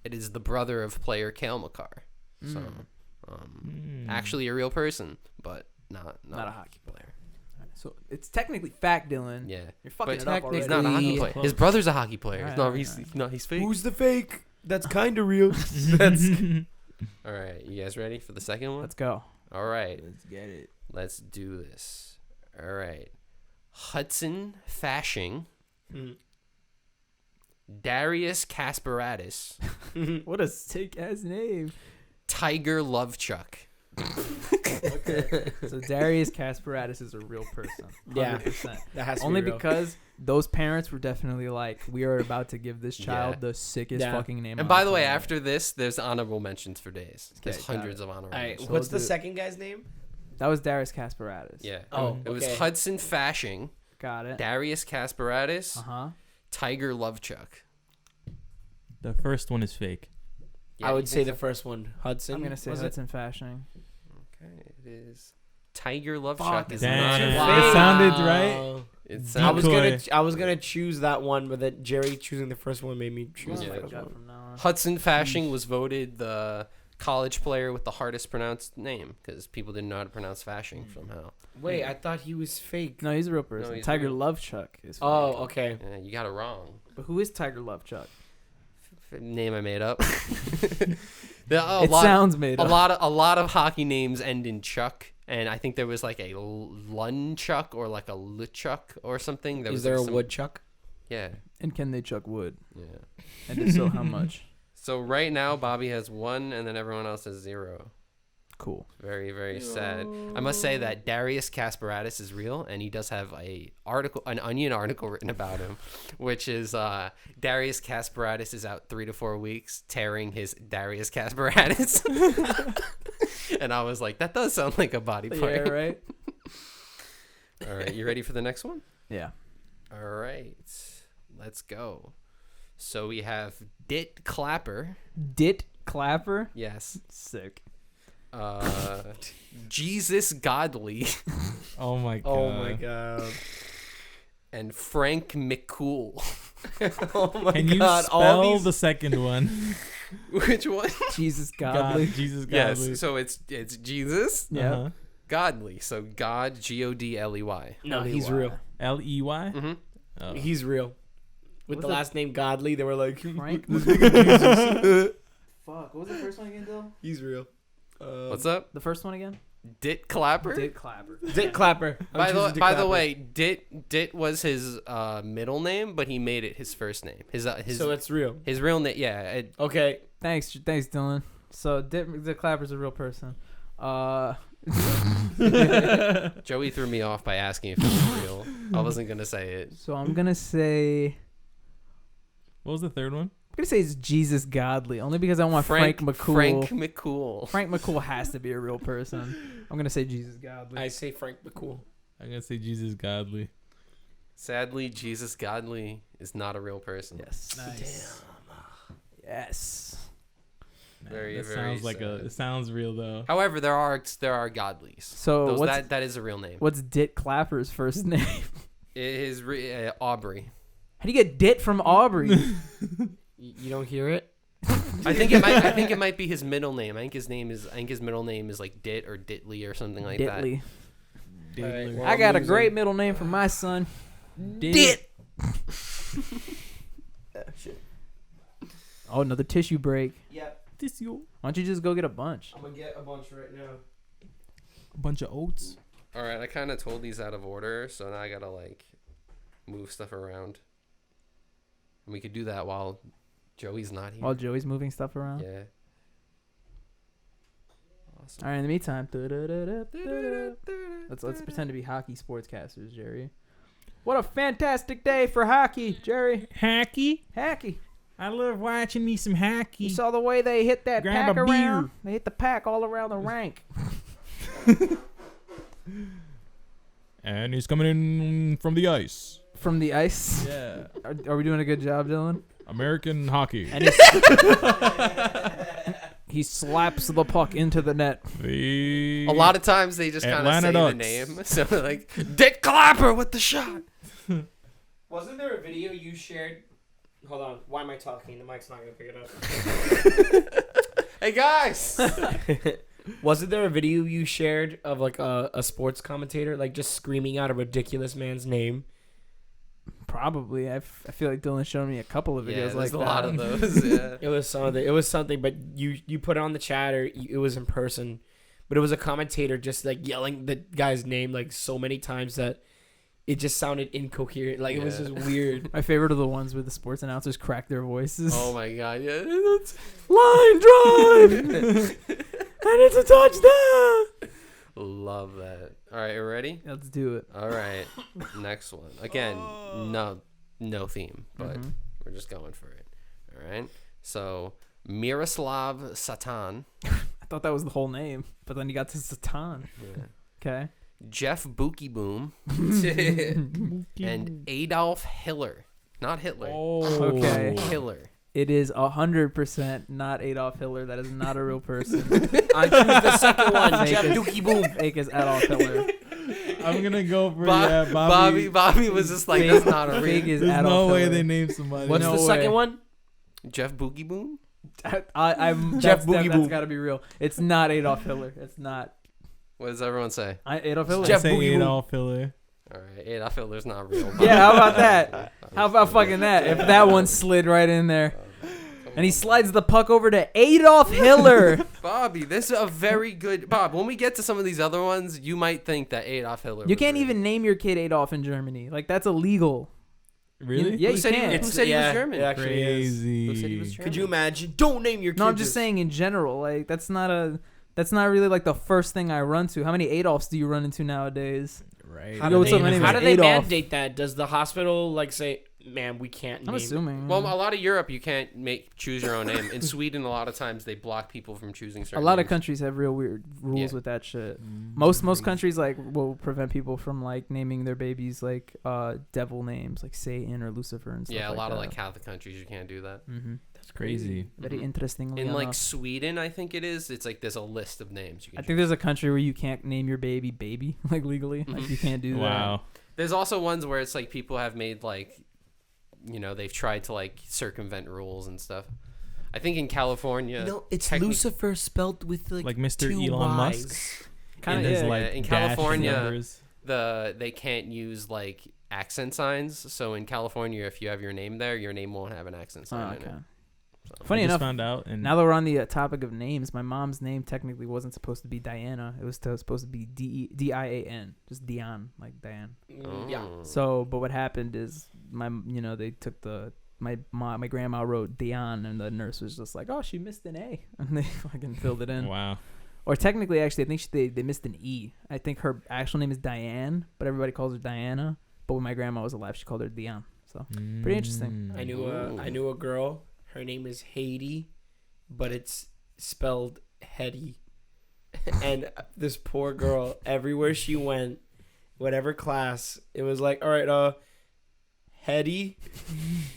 It is the brother of player Kale MAKAR. So, actually a real person, but not Not a hockey player. So it's technically fact, Dylan. Yeah. You're fucking But it up already. he's not a hockey Technically- player. His brother's a hockey player. Alright, no, alright, he's alright. no, he's fake. Who's the fake? That's kind of real. All right, you guys ready for the second one? Let's go. All right, Let's get it. let's do this. All right, Hudson Fashing, Darius Kaspiratus, What a sick ass name. Tiger Lovechuck. So Darius Kaspiratus is a real person. 100%. Yeah. That has to Only be real. because those parents were definitely like, we are about to give this child Yeah. the sickest Yeah. fucking name. And on by the way, planet. after this, there's honorable mentions for days. There's Okay, got hundreds of honorable All right. mentions. So What's we'll the do- second guy's name? that was Darius Kaspiratus. Yeah. Oh, It was okay. Hudson Fashing, Got it. Darius Kaspiratus, Uh-huh. Tiger Lovechuck. The first one is fake. Yeah, I you would say think the so? first one. Hudson. I'm going to say was it? Hudson Fashing. Okay, it is. Tiger Lovechuck Fuck, is damn. not. Wow. It sounded right. Wow. It I sounds. Decoy. was gonna choose that one, but that Jerry choosing the first one made me choose Yeah. the I first got one. from now on. Hudson Fashing was voted the college player with the hardest pronounced name because people didn't know how to pronounce Fashing somehow. Wait, I thought he was fake. No, he's a real person. he's Tiger real. Lovechuck is fake. Oh, okay. Yeah, you got it wrong. But who is Tiger Lovechuck? Name I made up. It sounds made up. A lot of hockey names end in Chuck, and I think there was like a Lunchuck or like a Luchuk or something. Is was there like a some- woodchuck? Yeah, And can they chuck wood? yeah. And if so, how much? So right now Bobby has 1, and then everyone else has 0. Cool. Very, very sad. I must say that Darius Kaspiratus is real, and he does have an Onion article written about him, which is Darius Kaspiratus is out 3 to 4 weeks tearing his Darius Kaspiratus. And I was like, that does sound like a body part. Yeah, right? All right, you ready for the next one? Yeah. All right, let's go. So we have Dit Clapper. Dit Clapper? Yes. Sick. Jesus Godly. Oh my god. Oh my god. And Frank McCool. Oh my Can you god. spell All these. the second one? Which one? Jesus God, Godly. Jesus Godly. Yes. So it's Jesus Yeah. Uh-huh. Godly. So God Godley. No, he's real. L-E-Y? Mm-hmm. Oh. He's real. With What's the the- last name Godly, they were like, Frank? Fuck. What was the first one again, Dill? he's real. What's up? The first one again? Dit Clapper. Dit Clapper. Dit Clapper. By the way, Dit was his middle name, but he made it his first name. His So it's real. his real name. Yeah. Okay. Thanks, Dylan. So Dit Clapper's a real person. Joey threw me off by asking if it was real. I wasn't gonna say it. So I'm gonna say What was the third one? it's Jesus Godly, only because I want Frank McCool. Frank McCool. Frank McCool has to be a real person. I'm gonna say Jesus Godly. I say Frank McCool. I'm gonna say Jesus Godly. Sadly, Jesus Godly is not a real person. Yes. Nice. Yes. Man, Very, that very sounds like sad. it sounds real though. However, there are Godlies. So That is a real name. what's Dit Clapper's first name? It is Aubrey. How do you get Dit from Aubrey? You don't hear it? I think it might be his middle name. I think his middle name is like Dit or Ditley or something like that. Ditley. Alright, well, I got a I'm great losing. middle name for my son. Dit. Oh, another tissue break. Yep. Tissue. Why don't you just go get a bunch? I'm gonna get a bunch right now. A bunch of oats. All right, I kind of told these out of order, so now I gotta like move stuff around. And we could do that while Joey's not here. While Joey's moving stuff around. Yeah. Awesome. All right. In the meantime, let's pretend to be hockey sportscasters, Jerry. What a fantastic day for hockey, Jerry. Hacky. Hockey. I love watching me some You hacky. saw the way they hit that Grab pack a around. beer. They hit the pack all around the rank. And he's coming in from the ice. From the ice. Yeah. Are we doing a good job, Dylan? American hockey. And he slaps the puck into the net. The A lot of times they just kind of say Atlanta the Ducks. name. So like Dick Clapper with the shot. Wasn't there a video you shared? Hold on. Why am I talking? The mic's not gonna pick it up. Hey guys. Wasn't there a video you shared of like a sports commentator like just screaming out a ridiculous man's name? Probably. I feel like Dylan showed me a couple of Yeah, videos like there's a that. lot of those. Yeah. It was something. But you put it on the chat or it was in person, but it was a commentator just like yelling the guy's name like so many times that it just sounded incoherent. Like it was Yeah. just weird. My favorite are the ones where the sports announcers crack their voices. Oh my god. Yeah. Line drive! And it's a touchdown! Love that. All right, you ready? Let's do it. All right. Next one. Again, no theme, but Mhm. we're just going for it. All right. So Miroslav Satan. I thought that was the whole name, but then you got to Satan. Yeah. Okay. Jeff Bookie Boom and Adolf Hiller. Not Hitler. Oh. Okay. Hiller. It is 100% not Adolf Hitler. That is not a real person. I choose the second one. Fake Jeff as- Dookie Boom. Fake as Adolf Hitler. I'm gonna go for Bobby was just like, that's not a Fake real. is There's Adolf no way Hitler. they named somebody. What's No the way. second one? Jeff Boogie Boom? I'm Jeff Boogie Boogie That's Boom. got to be real. It's not Adolf Hitler. It's not What does everyone say? Adolf Hitler. I Jeff say Boogie Boom. Adolf Hitler. All right, Adolf Hitler's not real. Yeah, how about that? How about fucking that? If that one slid right in there. And he slides the puck over to Adolf Hitler. Bobby, this is a very good Bob. When we get to some of these other ones, you might think that Adolf Hitler. You was can't real. even name your kid Adolf in Germany. Like, that's illegal. Really? Yeah, Who you said he- can. who said he was German? It actually is. Crazy. Who said he was German? Could you imagine? Don't name your kid. No, I'm just this. saying in general. Like, that's not really like the first thing I run to. How many Adolfs do you run into nowadays? Right. How Yo, do what's up, they, my name how is do they Adolf. mandate that? Does the hospital like say, "Man, we can't"? I'm name assuming. Well, a lot of Europe, you can't choose your own name. In Sweden, a lot of times they block people from choosing a certain lot of names. countries have real weird rules Yeah. with that shit. Mm. Most countries like will prevent people from like naming their babies like devil names like Satan or Lucifer and stuff. Yeah, a lot of like that. Catholic countries, you can't do that. Mm-hmm. That's crazy. Very Mhm. interestingly In like enough. Sweden, I think it is. It's like there's a list of names you can. I think there's a country where you can't name your baby like legally. Like Mhm. you can't do that. Wow. There's also ones where it's like people have made like, they've tried to like circumvent rules and stuff. I think in California, it's technic- Lucifer spelled with Like Mr. Elon Musk. Kind And of his, yeah. like in dash California, numbers. they can't use like accent signs. So in California, if you have your name there, your name won't have an accent sign Oh, in okay. it. Funny I just enough, found out, and now that we're on the topic of names, my mom's name technically wasn't supposed to be Diana. It was supposed to be Dian, just Dion, like Diane. Yeah. Oh. So, but what happened is they took my grandma wrote Dion, and the nurse was just like, "Oh, she missed an A," and they fucking filled it in. wow. Or technically, actually, I think they missed an E. I think her actual name is Diane, but everybody calls her Diana. But when my grandma was alive, she called her Dion. So pretty interesting. I knew a girl. Her name is Haiti, but it's spelled Hetty. And this poor girl, everywhere she went, whatever class, it was like, all right, Hetty,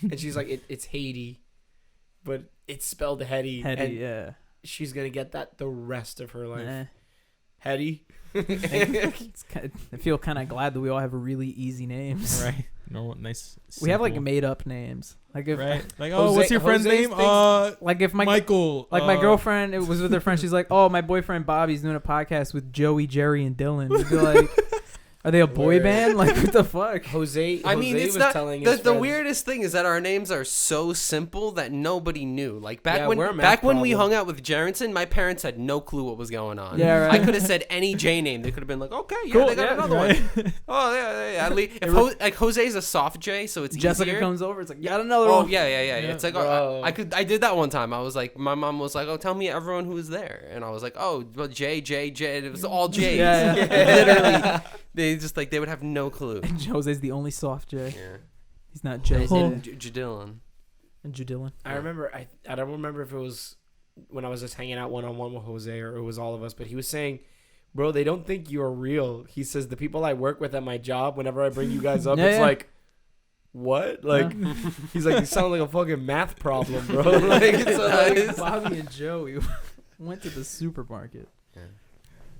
and she's like, it's Haiti, but it's spelled Hetty. Hetty, and yeah. she's gonna get that the rest of her life. Eh. Hetty. I feel kind of glad that we all have really easy names. Right. No, nice. We have like simple- made up names. Like if Right. Like, Jose- what's your friend's Jose's name? like if my Michael. my girlfriend, it was with her friend. She's like, "Oh, my boyfriend Bobby's doing a podcast with Joey, Jerry, and Dylan." We'd be like, "Are they a boy Word. band? Like what the fuck?" Jose. I mean, Jose it's was not telling the his friends- weirdest thing is that our names are so simple that nobody knew. Like Yeah, we're a math when we problem. hung out with Jerrington, my parents had no clue what was going on. Yeah, right. I could have said any J name. They could have been like, okay, yeah, Cool, they got yeah, another right. one. Oh yeah. At least, like Jose's a soft J, so it's Jessica easier. comes over. It's like, got another Oh one. yeah. Yeah. It's like Bro. I did that one time. I was like, my mom was like, oh, tell me everyone who was there, and I was like, oh, well, J. It was all J's. Yeah. Literally, they just like they would have no clue. And Jose's the only soft J. Yeah. He's not J. And Jadillon. And Judillin. I remember. I don't remember if it was when I was just hanging out one-on-one with Jose or it was all of us, but he was saying, bro, they don't think you're real. He says the people I work with at my job, whenever I bring you guys up, Yeah, it's yeah. like, what? Like, he's like, you sound like a fucking math problem, bro. Like, so like, Bobby and Joey went to the supermarket.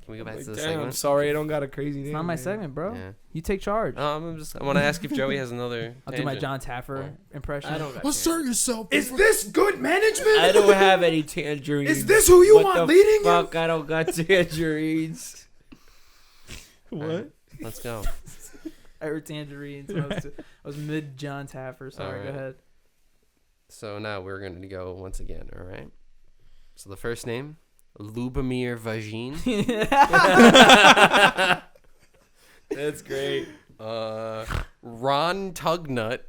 Can we go back like, to the damn, segment? sorry, I don't got a crazy name. It's not my man. segment, bro. Yeah. You take charge. I want to ask if Joey has another. I'll do my tangent. John Taffer impression. I don't got Assert yourself. Is this good management? I don't have any tangerines. Is this who you What want the leading you? fuck? I don't got tangerines. What? Let's go. I heard tangerines. I was mid John Taffer. Sorry, Alright. go ahead. So now we're going to go once again. All right. So the first name, Lubomir Vagin. That's great. Ron Tugnut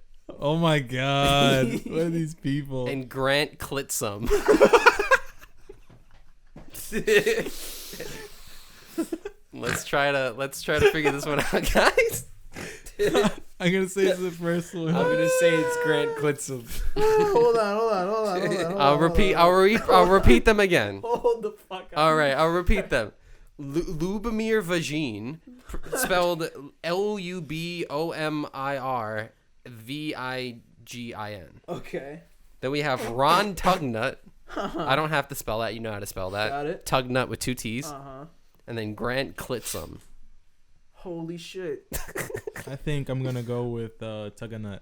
Oh my God. What are these people? and Grant Klitsum. Let's try to figure this one out, guys. I'm gonna say it's the first one. I'm gonna say it's Grant Klitsum. hold on. I'll repeat them again. Hold the fuck up. All right, I'll repeat them. Lubomir Vagin, spelled Lubomir Vigin. Okay. Then we have Ron Tugnut. I don't have to spell that. You know how to spell that. Got it. Tugnut with 2 T's. Uh-huh. And then Grant Klitsum. Holy shit. I think I'm gonna go with TUGNUT.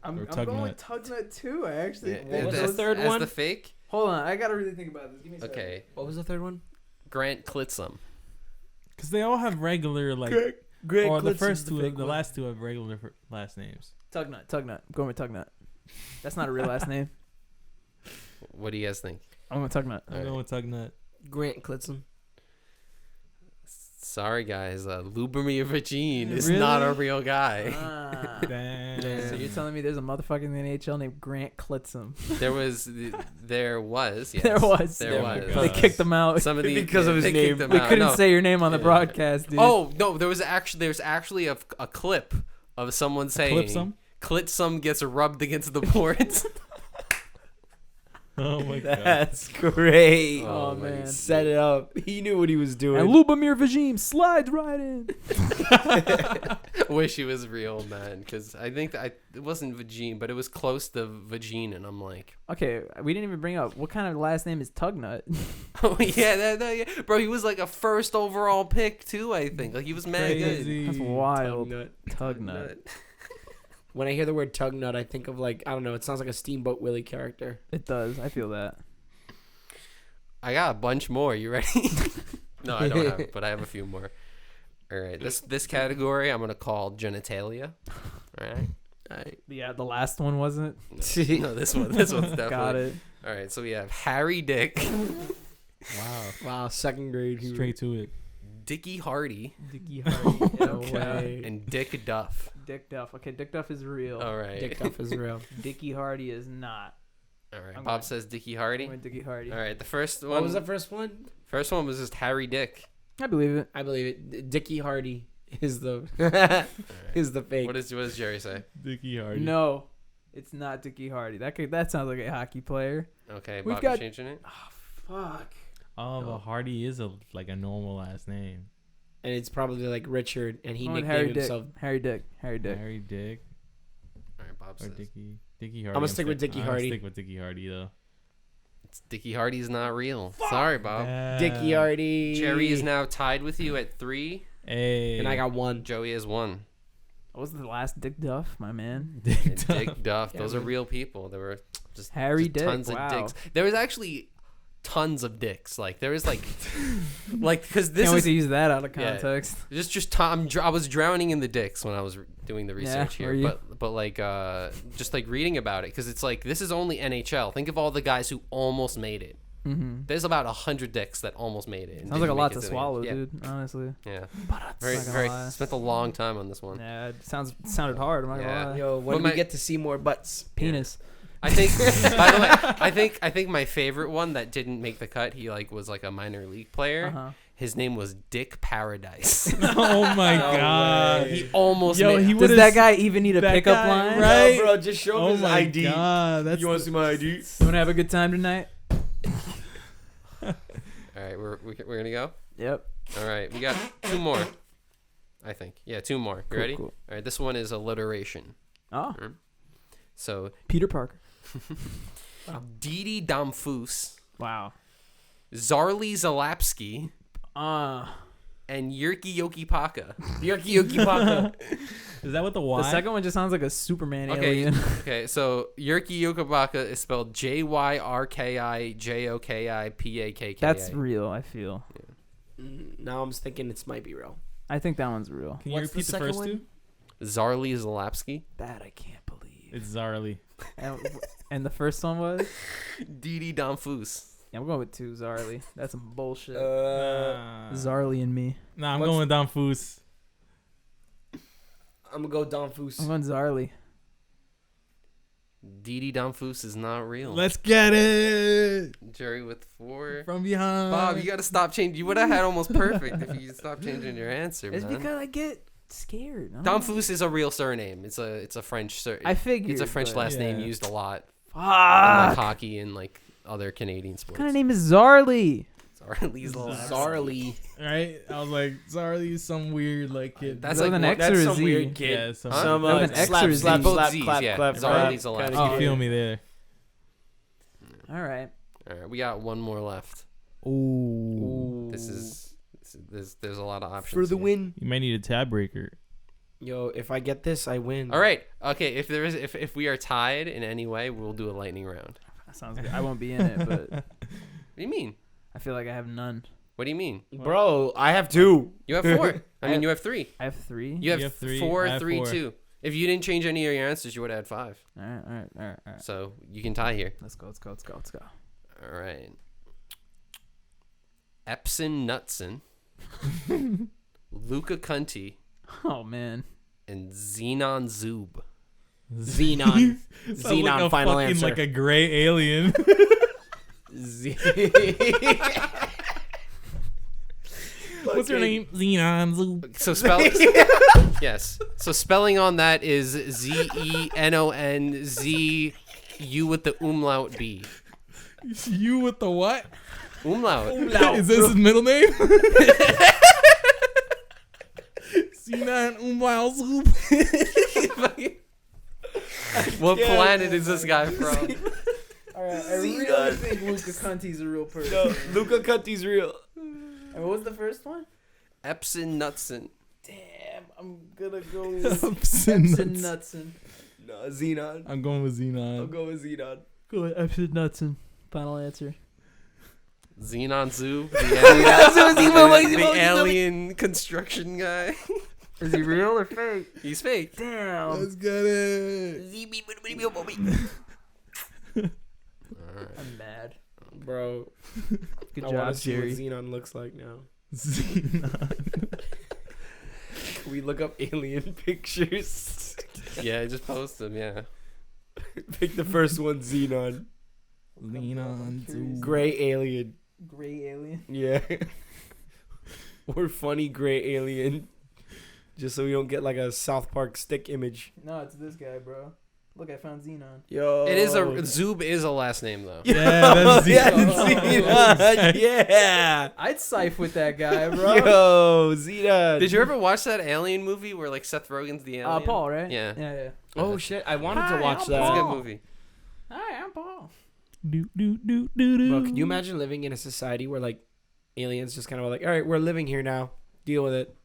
I'm Or going Tugnut. with Tugnut too. I actually. What was the As- third as one? the fake? Hold on. I gotta really think about this. Give me a second. Okay. What was the third one? Grant Klitsum. Cause they all have regular like. Grant Or the Klitsum's first two, fake the one. last two have regular last names. Tugnut. I'm going with Tugnut. That's not a real last name. What do you guys think? I'm going with Tugnut. I'm going with TUGNUT. Grant Klitsum. Sorry, guys. Lubomir Vagin is Really? not a real guy. Ah. Damn. So you're telling me there's a motherfucker in the NHL named Grant Klitsum? There was, yes. There was. There was. They kicked him out. Some of the, Because of his they name. kicked him We out. couldn't No. say your name on the Yeah. broadcast, dude. Oh no, there's actually a clip of someone saying Klitsum? Klitsum gets rubbed against the boards. Oh my God. That's great. Oh, my man. Set it up. He knew what he was doing. And Lubomir Vagin slides right in. Wish he was real, man, because I think that it wasn't Vagin, but it was close to Vagin, and I'm like, Okay, we didn't even bring up what kind of last name is Tugnut. oh yeah, yeah, bro, he was like a first overall pick too. I think like he was mad good. Crazy. That's wild. Tugnut. Tugnut. When I hear the word Tugnut, I think of like, I don't know, it sounds like a Steamboat Willie character. It does. I feel that. I got a bunch more. You ready? No, I don't have it, but I have a few more. All right, this category I'm gonna call genitalia. All right. Yeah, the last one wasn't. No, this one's definitely. Got it. All right, so we have Harry Dick, Wow. Wow, second grade. Straight to it. Dickie Hardy, Dickie Hardy. No Okay. way. and Dick Duff. Dick Duff. Okay, Dick Duff is real. All right. Dick Duff is real. Dickie Hardy is not. All right. I'm Bob going- says Dickie Hardy. I went Dickie Hardy. All right. The first one. What was the first one? First one was just Harry Dick. I believe it. I believe it. Dickie Hardy is the is the fake. What does Jerry say? Dickie Hardy. No, it's not Dickie Hardy. That sounds like a hockey player. Okay, We've Bob, got- you changing it? Fuck. Oh, but Hardy is like a normal last name. And it's probably like Richard, and he I went nicknamed himself. Harry Dick. Harry Dick. Harry Dick All right, Bob or says Dickie Hardy. I'ma stick with Dickie Hardy. Stick with Dickie Hardy though. Dickie Hardy's not real. Sorry, Bob. Dickie Hardy. Jerry is now tied with you at 3. Hey. And I got 1. Joey has 1. What was the last Dick Duff, my man? And Dick Duff. Yeah, Those are man. real people. There were just Harry just Dick. tons Wow. of dicks. There was actually tons of dicks. Like there was like because this Can't wait is to use that out of Yeah. context. I was drowning in the dicks when I was doing the research were here, you? but like just like reading about it because it's like this is only NHL. Think of all the guys who almost made it. Mm-hmm. There's about 100 dicks that almost made it. and Sounds like a didn't lot make it to the swallow, end. Yeah. dude. Honestly. Yeah, Not very gonna very lie. spent a long time on this one. Yeah, it sounded hard. I'm not Yeah. gonna lie. Yo, But when do my- we get to see more butts? Penis. I think. By the way, I think my favorite one that didn't make the cut. He was like a minor league player. Uh-huh. His name was Dick Paradise. Oh my god. He almost Yo, made. he Does would've that guy even need a that pickup guy, line? right? No, bro, just show him Oh his my ID. god. That's You want to see my ID? You wanna have a good time tonight? All right, we're gonna go. Yep. All right, we got 2 more. I think. Yeah, 2 more. You Cool, ready? cool. All right, this one is alliteration. Oh, So Peter Parker. Didi Damfus, Wow. Zarli Zalapski, Uh and Yerki Yoki Paka. Yerky Yoki Paka. Is that what the Y? the second one just sounds like a Superman Okay, alien. okay. So Yerki Yoki Paka is spelled JYRKIJOKIPAKKA. That's real, I feel. Now I'm thinking it might be real. I think that one's real. Can you What's the repeat the second first one? two? Zarli Zalapski, That I can't believe. It's Zarly. And the first one was? Didi Damfus. Yeah, I'm going with 2, Zarly. That's some bullshit. Nah, Zarly and me. I'm what's- going with Don Foos. I'm gonna go Don Foos. I'm going Zarly. Didi Damfus is not real. Let's get it Jerry with 4. from behind. Bob, you gotta stop changing. You would have had almost perfect if you stopped changing your answer, It's man. because I get scared. I don't know. Damfus is a real surname. It's a French surname. I figured. It's a French but- last name Yeah. used a lot in like Fuck. hockey and like other Canadian sports. What kind of name is Zarly? Zarli Zalapski. Zarly. Right? I was like, Zarly is some weird like kid. That's Is that like with an one- X That's or a some Z? weird kid. Yeah, some, Huh? Some That with an X slap, or a slap, Z? Both slap, Z's, clap, yeah. clap, Zarly clap. Zalapski. Kinda you get feel it. me there. All right. All right, we got 1 more left. Ooh. There's a lot of options For the here. win. You might need a tiebreaker. Yo, if I get this, I win. All right. Okay. If we are tied in any way, we'll do a lightning round. That sounds good. I won't be in it, but What do you mean? I feel like I have none. What do you mean? Bro, I have 2. You have 4. I mean, you have 3. I have 3. You have, You have 3, 4, I have 3, 4. 2. If you didn't change any of your answers, you would have had 5. All right. So you can tie here. Let's go. All right. Epson Knutson, Luca Cunti, Oh man. and Xenon Zub. Xenon. Sounds Xenon, like a final fucking, answer. like a gray alien. What's your name? Xenon Zoop. So spell yes. So spelling on that is ZENONZ U with the umlaut B. You with the what? Umlaut. Is this his middle name? Xenon Umlaut Zoop. What planet is this guy from? All right. I really think Luca Cunti's a real person. No, Luca Cunti's real. And what was the first one? Epson Knutson. Damn, I'm gonna go with Epson Epson Nuts. Knutson. No, Xenon. I'm going with Xenon. I'll go with Xenon. Go with Epson Knutson. Final answer. Xenon Zub. The alien construction guy. Is he real or fake? He's fake. Damn. Let's get it. I'm mad. Bro, Good I want job, to see Jerry. what Xenon looks like now. Xenon. Can we look up alien pictures? Yeah, just post them. Yeah. Pick the first one, Xenon. Lean on to Gray alien. Gray alien. Yeah. Or funny gray alien. Just so we don't get like a South Park stick image. No, it's this guy, bro. Look, I found Xenon. Yo. It is Zoob is a last name though. Yeah, that's Xenon. Yeah. I'd siph with that guy, bro. Yo, Xenon. Did you ever watch that Alien movie where like Seth Rogen's the alien? Paul, right? Yeah. Yeah. Oh shit! I wanted Hi, to watch I'm that. It's a good Paul. movie. Hi, I'm Paul. Bro, can you imagine living in a society where like aliens just kind of were like, all right, we're living here now, deal with it.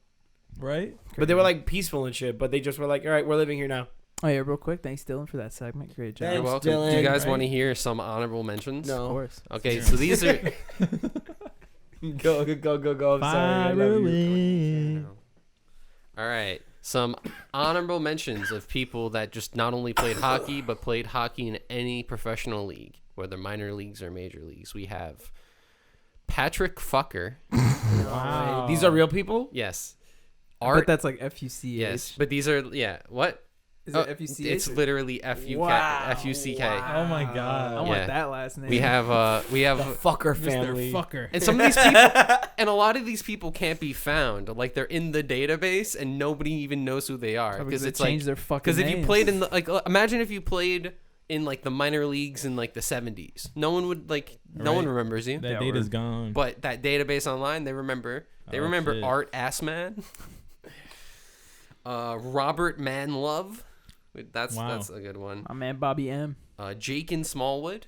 Right? But they were like peaceful and shit. But they just were like, all right, we're living here now. Oh yeah, real quick. Thanks, Dylan, for that segment. Great job. You're Thanks, welcome. Dylan. Do you guys Right? want to hear some honorable mentions? Of No. course. Okay, so these are Go. I'm sorry. I love you. all right. Some honorable mentions of people that just not only played hockey but played hockey in any professional league, whether minor leagues or major leagues. We have Patrick Fucker. Wow. These are real people. Yes. But that's like FUCH. Yes, but these are what? Is Oh, it FUCH? It's literally FUK. Wow. FUCK. Oh my I god. want Yeah. that last name. We have The fucker family. Mr. Fucker. and some of these people and a lot of these people can't be found. Like they're in the database and nobody even knows who they are because because they it's like changed their fucking because if you names. played in the like imagine if you played in like the minor leagues in like the 70s. No one would like no one Right. remembers you. That Yeah, data's word. gone. But that database online, they remember. They Oh, remember shit. Art Assman. Robert Manlove. That's Wow. a good one. my man Bobby M. Jake in Smallwood,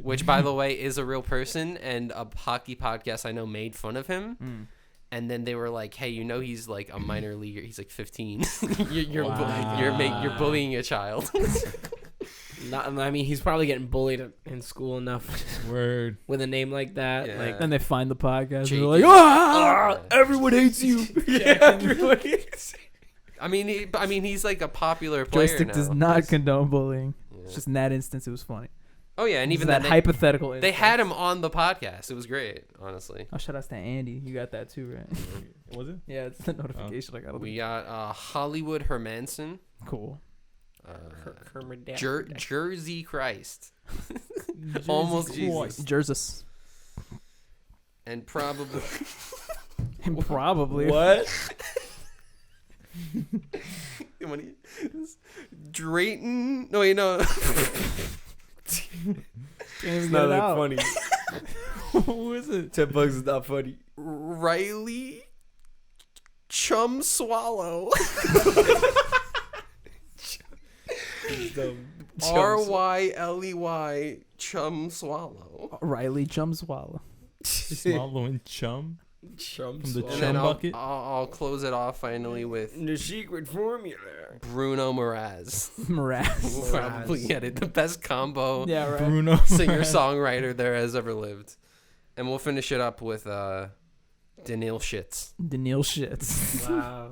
which by the way is a real person, and a hockey podcast I know made fun of him. And then they were like, "Hey, you know he's like a minor leaguer. He's like 15. you're Wow. you're bullying a child." I mean, he's probably getting bullied in school enough Word. with a name like that. Yeah. Like, Then they find the podcast. And Jake they're like, is- ah! everyone hates you. Yeah, everyone hates. I mean, he's like a popular player Joystick now. does not condone bullying. Yeah. It's just in that instance, it was funny. Oh yeah, and Just even that then hypothetical. they instance. had him on the podcast. It was great, honestly. Oh, shout out to Andy. You got that too, right? Was it? Yeah, it's the notification I got. We got Hollywood Hermanson, Cool. Jersey Christ, almost Jesus, Jesus. and probably Probably. What? Drayton. No, wait, no. Can't even It's get not it that out. funny. Who is it? 10 bucks is not funny. Riley Chum Swallow. RYLEY Chum Swallow. Riley Chumswallow. Swallowing chum Chum from the And chum then bucket. I'll close it off finally with The secret formula. Bruno Mraz. Mraz. We'll probably get it. The best combo Yeah, right. Bruno. singer-songwriter there has ever lived. And we'll finish it up with Daniil Shits. Daniil shits. Wow.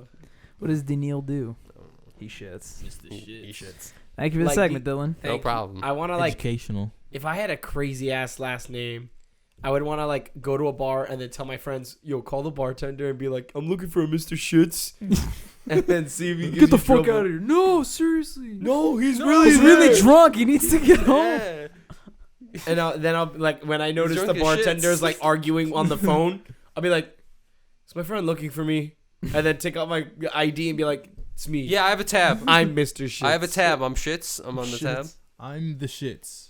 What does Daniil do? He shits. He shits. Thank you for the Like segment, Dylan. No Thank you. problem. I want to like, Educational. if I had a crazy ass last name, I would want to like go to a bar and then tell my friends, yo, call the bartender and be like, I'm looking for a Mr. Shits. And then see if he gives Get the you fuck trouble. out of here. No, seriously. No, he's He's really really there. drunk. He needs to get home. Yeah. And then I'll like, when I notice drunk the as bartender's shits. like arguing on the phone, I'll be like, is my friend looking for me? And then take out my ID and be like, it's me. Yeah, I have a tab. I'm Mr. Shits. I have a tab. I'm Shits. I'm on the tab. I'm the shits.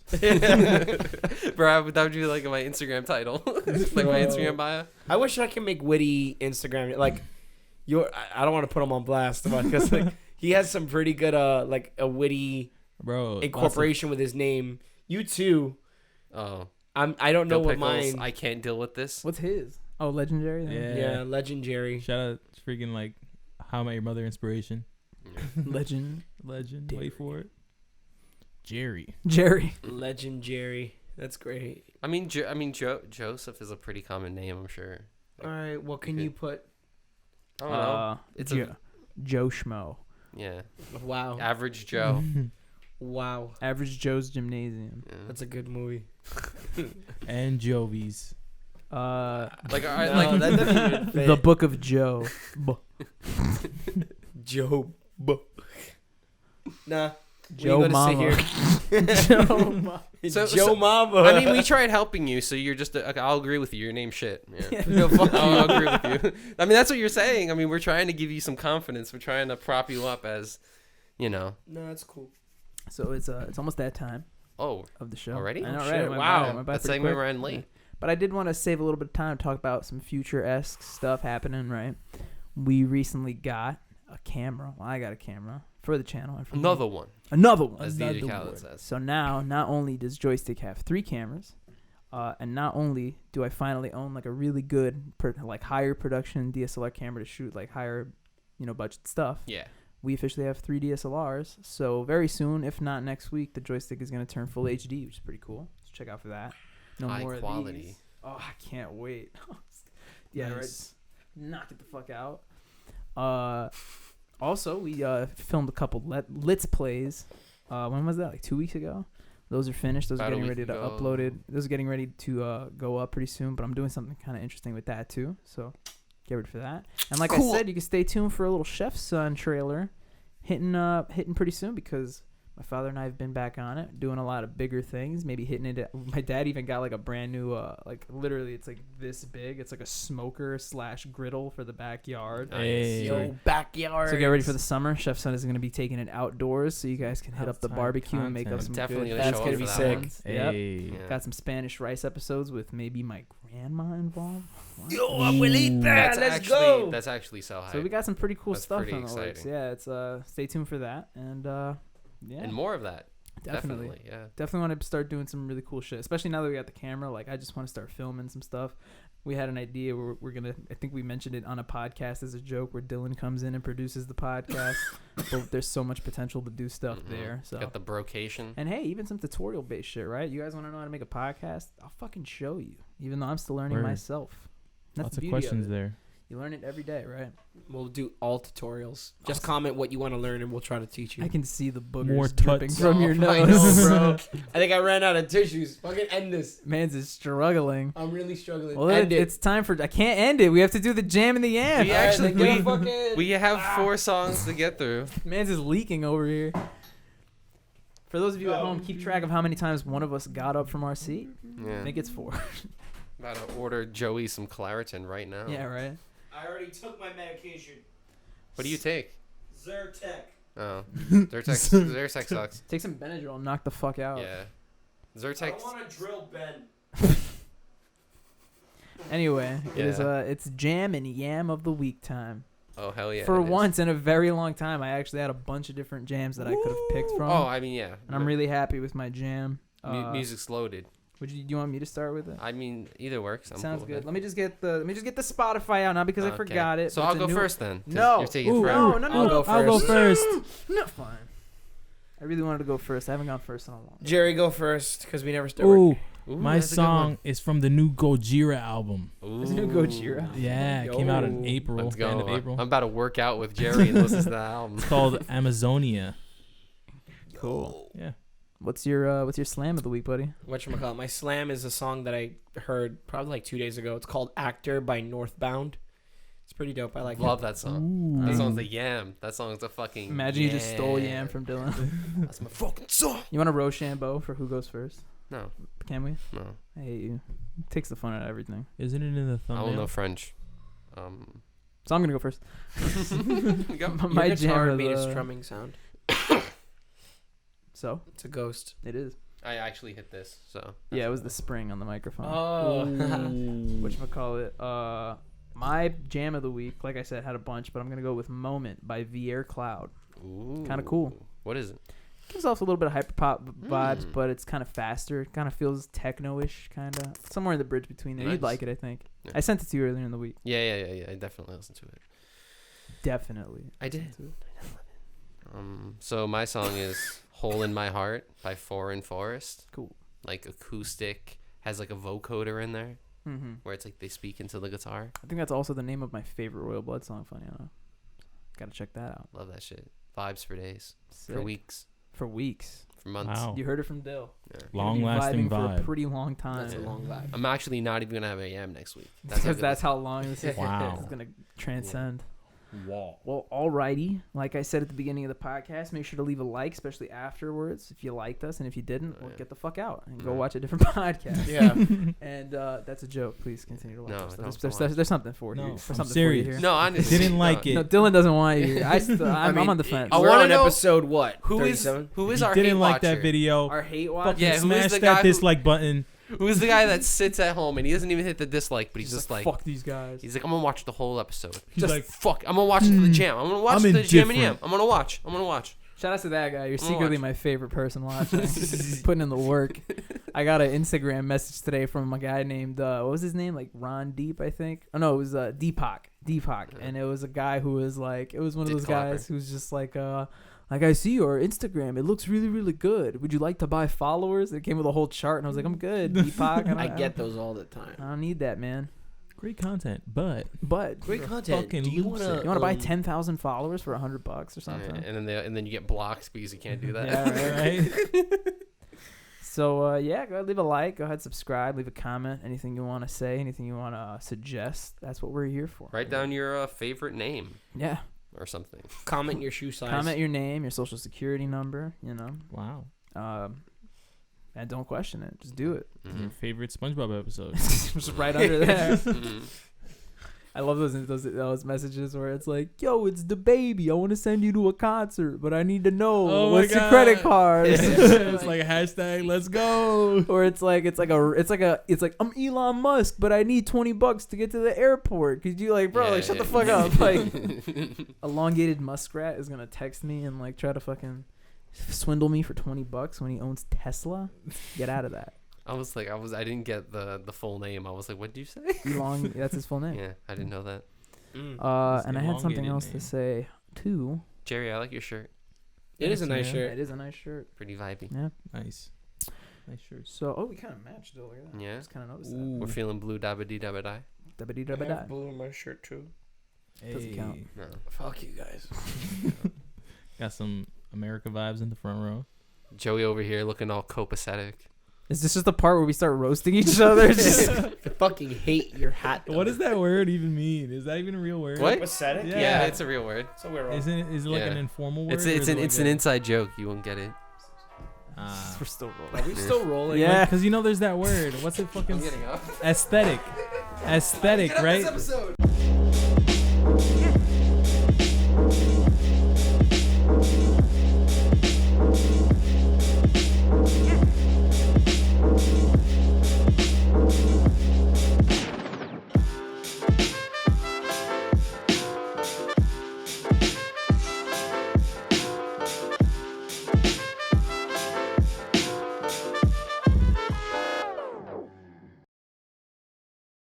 Bro, that would be like my Instagram title. Like my Instagram bio. I wish I could make witty Instagram like I don't want to put him on blast because like he has some pretty good like a witty Bro. incorporation with his name. You too. Oh. I don't know Bill what Pickles, mine. I can't deal with this. What's his? Oh, legendary. then? Yeah, legendary. Shout out to freaking like How I Met Your Mother inspiration. Legend. Legend. Wait for it. Jerry. Jerry. Legendary. That's great. I mean, Joseph is a pretty common name, I'm sure. All right, what can Okay. you put? I don't know. It's Joe Schmo. Yeah. Wow. Average Joe. Wow. Average Joe's Gymnasium. Yeah. That's a good movie. Anchovies. Like, all right, No, like that doesn't even fit. The Book of Joe. Joe. Nah. Joe Mama. Joe Mama. So- Mama. I mean, we tried helping you, so you're just. I'll agree with you. Your name's shit. Yeah. No, fuck I'll agree with you. I mean, that's what you're saying. I mean, we're trying to give you some confidence. We're trying to prop you up as, you know. No, that's cool. So it's almost that time Oh, of the show. already? I know, Oh, right? shit. Went Wow. by- went by That pretty segment quick. ran late. But I did want to save a little bit of time to talk about some future-esque stuff happening, right? We recently got a camera. Well, I got a camera for the channel. And for me. Another one. Another one. As Another DJ Khaled one. says. So now, not only does Joystick have 3 cameras, and not only do I finally own like a really good, higher production DSLR camera to shoot like higher, budget stuff. Yeah. We officially have 3 DSLRs. So very soon, if not next week, the Joystick is going to turn full HD, which is pretty cool. So check out for that. No High more quality. of these. Oh, I can't wait. Yeah, Nice. right. Knock it the fuck out. Also, we filmed a couple Let's Plays. When was that? Like 2 weeks ago? Those are finished. Those About are a getting week ready to ago. upload it. Those are getting ready to go up pretty soon. But I'm doing something kind of interesting with that too. So get ready for that. And like Cool. I said, you can stay tuned for a little Chef's Son trailer hitting pretty soon because my father and I have been back on it, doing a lot of bigger things. Maybe hitting it. My dad even got like a brand new, literally it's like this big. It's like a smoker / griddle for the backyard. Hey. Yo, backyard. So get ready for the summer. Chef's Son is going to be taking it outdoors, so you guys can hit up the Outside barbecue and make up content. some Definitely good. gonna That's show gonna up be for that sick. one. Yep. Hey. Yeah. Got some Spanish rice episodes with maybe my grandma involved. Yo, I will eat that. That's actually so high. So we got some pretty cool That's stuff pretty in the works. exciting. Yeah, it's stay tuned for that, and yeah, And more of that. definitely. Yeah. Definitely want to start doing some really cool shit, especially now that we got the camera. Like, I just want to start filming some stuff. We had an idea where we're gonna. I think we mentioned it on a podcast as a joke, where Dylan comes in and produces the podcast. But there's so much potential to do stuff Mhm. there. So. Got the brocation. And hey, even some tutorial based shit, right? You guys want to know how to make a podcast? I'll fucking show you. Even though I'm still learning Word. myself. That's Lots the of beauty questions of it. there. You learn it every day, right? We'll do all tutorials. Just comment what you want to learn, and we'll try to teach you. I can see the boogers More dripping tuts. from your I nose. know, bro. I think I ran out of tissues. Fucking end this. Man's is struggling. I'm really struggling. Well, end it. it's time for. I can't end it. We have to do the jam and the yam. We All right, actually- then get we- a fucking- We have 4 songs to get through. Man's is leaking over here. For those of you at home, keep track of how many times one of us got up from our seat. I Yeah. think it's 4. About to order Joey some Claritin right now. Yeah, right. I already took my medication. What do you take? Zyrtec. Oh, Zyrtec sucks. Take some Benadryl and knock the fuck out. Yeah, Zyrtec. to drill Ben. Anyway, Yeah. it's jam and yam of the week time. Oh hell yeah! For it is. once in a very long time, I actually had a bunch of different jams that I could have picked from. Oh, I mean yeah. and I'm really happy with my jam. Music's loaded. Do you want me to start with it? I mean either works. I'm Sounds cool good. with Let me just get the Spotify out now because I Okay. forgot it. So but I'll it's go a new- first then. 'cause No. You're taking Ooh, forever. No, I'll go I'll go first. No, fine. I really wanted to go first. I haven't gone first in a long. Jerry, go first because we never start. Ooh, Ooh, my that's a good one. song is from the new Gojira album. There's a new Gojira. Yeah, it came out in Yo. April, Let's the end go. of April. I'm about to work out with Jerry and listen to that album. It's called Amazonia. Cool. Yeah. What's your slam of the week, buddy? Whatchamacallit? My slam is a song that I heard probably like 2 days ago. It's called Actor by Northbound. It's pretty dope. I like Love it. that song. Ooh. That song's a yam. That song's a fucking. Imagine you just stole yam from Dylan. That's my fucking song. You want to Rochambeau for who goes first? No, Can we? no. I hate you. It takes the fun out of everything. Isn't it in the I thumbnail? don't know French. So I'm gonna go first. Go. My Your jam guitar of made a the- strumming sound. So It's a ghost. it is. I actually hit this. So. Yeah, it was the spring on the microphone. Oh. Whatchamacallit? My jam of the week, like I said, had a bunch, but I'm gonna go with "Moment" by Vierre Cloud. Ooh. Kinda cool. What is it? Gives off a little bit of hyperpop vibes, but it's kind of faster. Kind of feels techno-ish, kind of somewhere in the bridge between there. You'd Nice. like it, I think. Yeah. I sent it to you earlier in the week. Yeah. I definitely listened to it. Definitely. I did. listened to it. So my song is "Hole in My Heart" by Foreign Forest. Cool. Like acoustic, has like a vocoder in there Mm-hmm. where it's like they speak into the guitar. I think that's also the name of my favorite Royal Blood song. Funny enough, gotta check that out. Love that shit. Vibes for days, Sick. for weeks, For weeks. for months. Wow. You heard it from Dill. Yeah. You're gonna be Long-lasting vibing for a vibe. pretty long time. That's a long vibe. I'm actually not even gonna have a yam next week. Because how that's good how long this is. Wow. It's gonna transcend. Wall. Well, alrighty. Like I said at the beginning of the podcast, make sure to leave a like, especially afterwards, if you liked us. And if you didn't, well, get the fuck out and go watch a different podcast. Yeah. And that's a don't please continue to watch us. don't There's something for you. No, There's I'm something serious. for you here. No, honestly, Didn't like it. No, Dylan doesn't want you. I'm on the fence. I We're wanna on know episode what? Who is 37? who is If our you didn't hate like watcher? that video, Our hate watch. fucking Yeah, who is smash the that guy who- dislike button. Who is the guy that sits at home and he doesn't even hit the dislike, but he's just like, fuck these guys. he's like, I'm gonna watch the whole episode. He's Just like, fuck, I'm gonna watch it to the jam. I'm gonna watch I'm it to the jam and indifferent. yam. I'm gonna watch. Shout out to that guy. You're I'm gonna secretly watch. my favorite person watching. He's putting in the work. I got an Instagram message today from a guy named what was his name? Like Ron Deep, I think. Oh no, it was Deepak. And it was a guy who was like, it was one of Dick those guys who's just like I see your Instagram. It looks really, really good. Would you like to buy followers? It came with a whole chart, and I was like, I'm good, Deepak. I get those all the time. I don't need that, man. great content, but Great content. fucking Do you loser. want You want to buy 10,000 followers for $100 or something? Yeah, and then you get blocked because you can't do that. Yeah, right? So yeah, go ahead, leave a like, go ahead, subscribe, leave a comment, anything you want to say, anything you want to suggest. That's what we're here for. Write down your favorite name Yeah. or something. Comment your shoe size. Comment your name, your social security number, you know. Wow. And don't question it. Just do it. Your favorite SpongeBob episode? Just right under there. Mhm. I love those messages where it's like, "Yo, it's the baby. I want to send you to a concert, but I need to know what's your credit card." It's like hashtag let's go. Or it's like I'm Elon Musk, but I need $20 to get to the airport. Cause you like, bro, Yeah, like shut the yeah. fuck up. Like, elongated muskrat is gonna text me and like try to fucking swindle me for $20 when he owns Tesla. Get out of that. I didn't get the full name. I was like, what did you say? Elon, that's his full name. Yeah, I didn't know that. Mm. And I had something elongated else name. to say too. Jerry, I like your shirt. It is a nice man. shirt. It is a nice shirt. Pretty vibey. Yeah. Nice shirt. So, we kind of matched though. Look at that. Yeah. Just kind of noticed We're feeling blue dabba dee dabba die. that. I Dabba-dee-dabba-da. have blue in my shirt too. Doesn't count. No. Fuck you guys. Got some America vibes in the front row. Joey over here looking all copacetic. Is this just the part where we start roasting each other? I fucking hate your hat. What does that word even mean? Is that even a real word? What? Pathetic? Yeah. Yeah, it's a real word. So we're wrong. Is it like Yeah. an informal word? It's or it's is an it like it's an inside joke. You won't get it. We're still Are rolling. we still rolling? Yeah. because you know there's that word. What's it fucking I'm getting up. aesthetic, right? episode.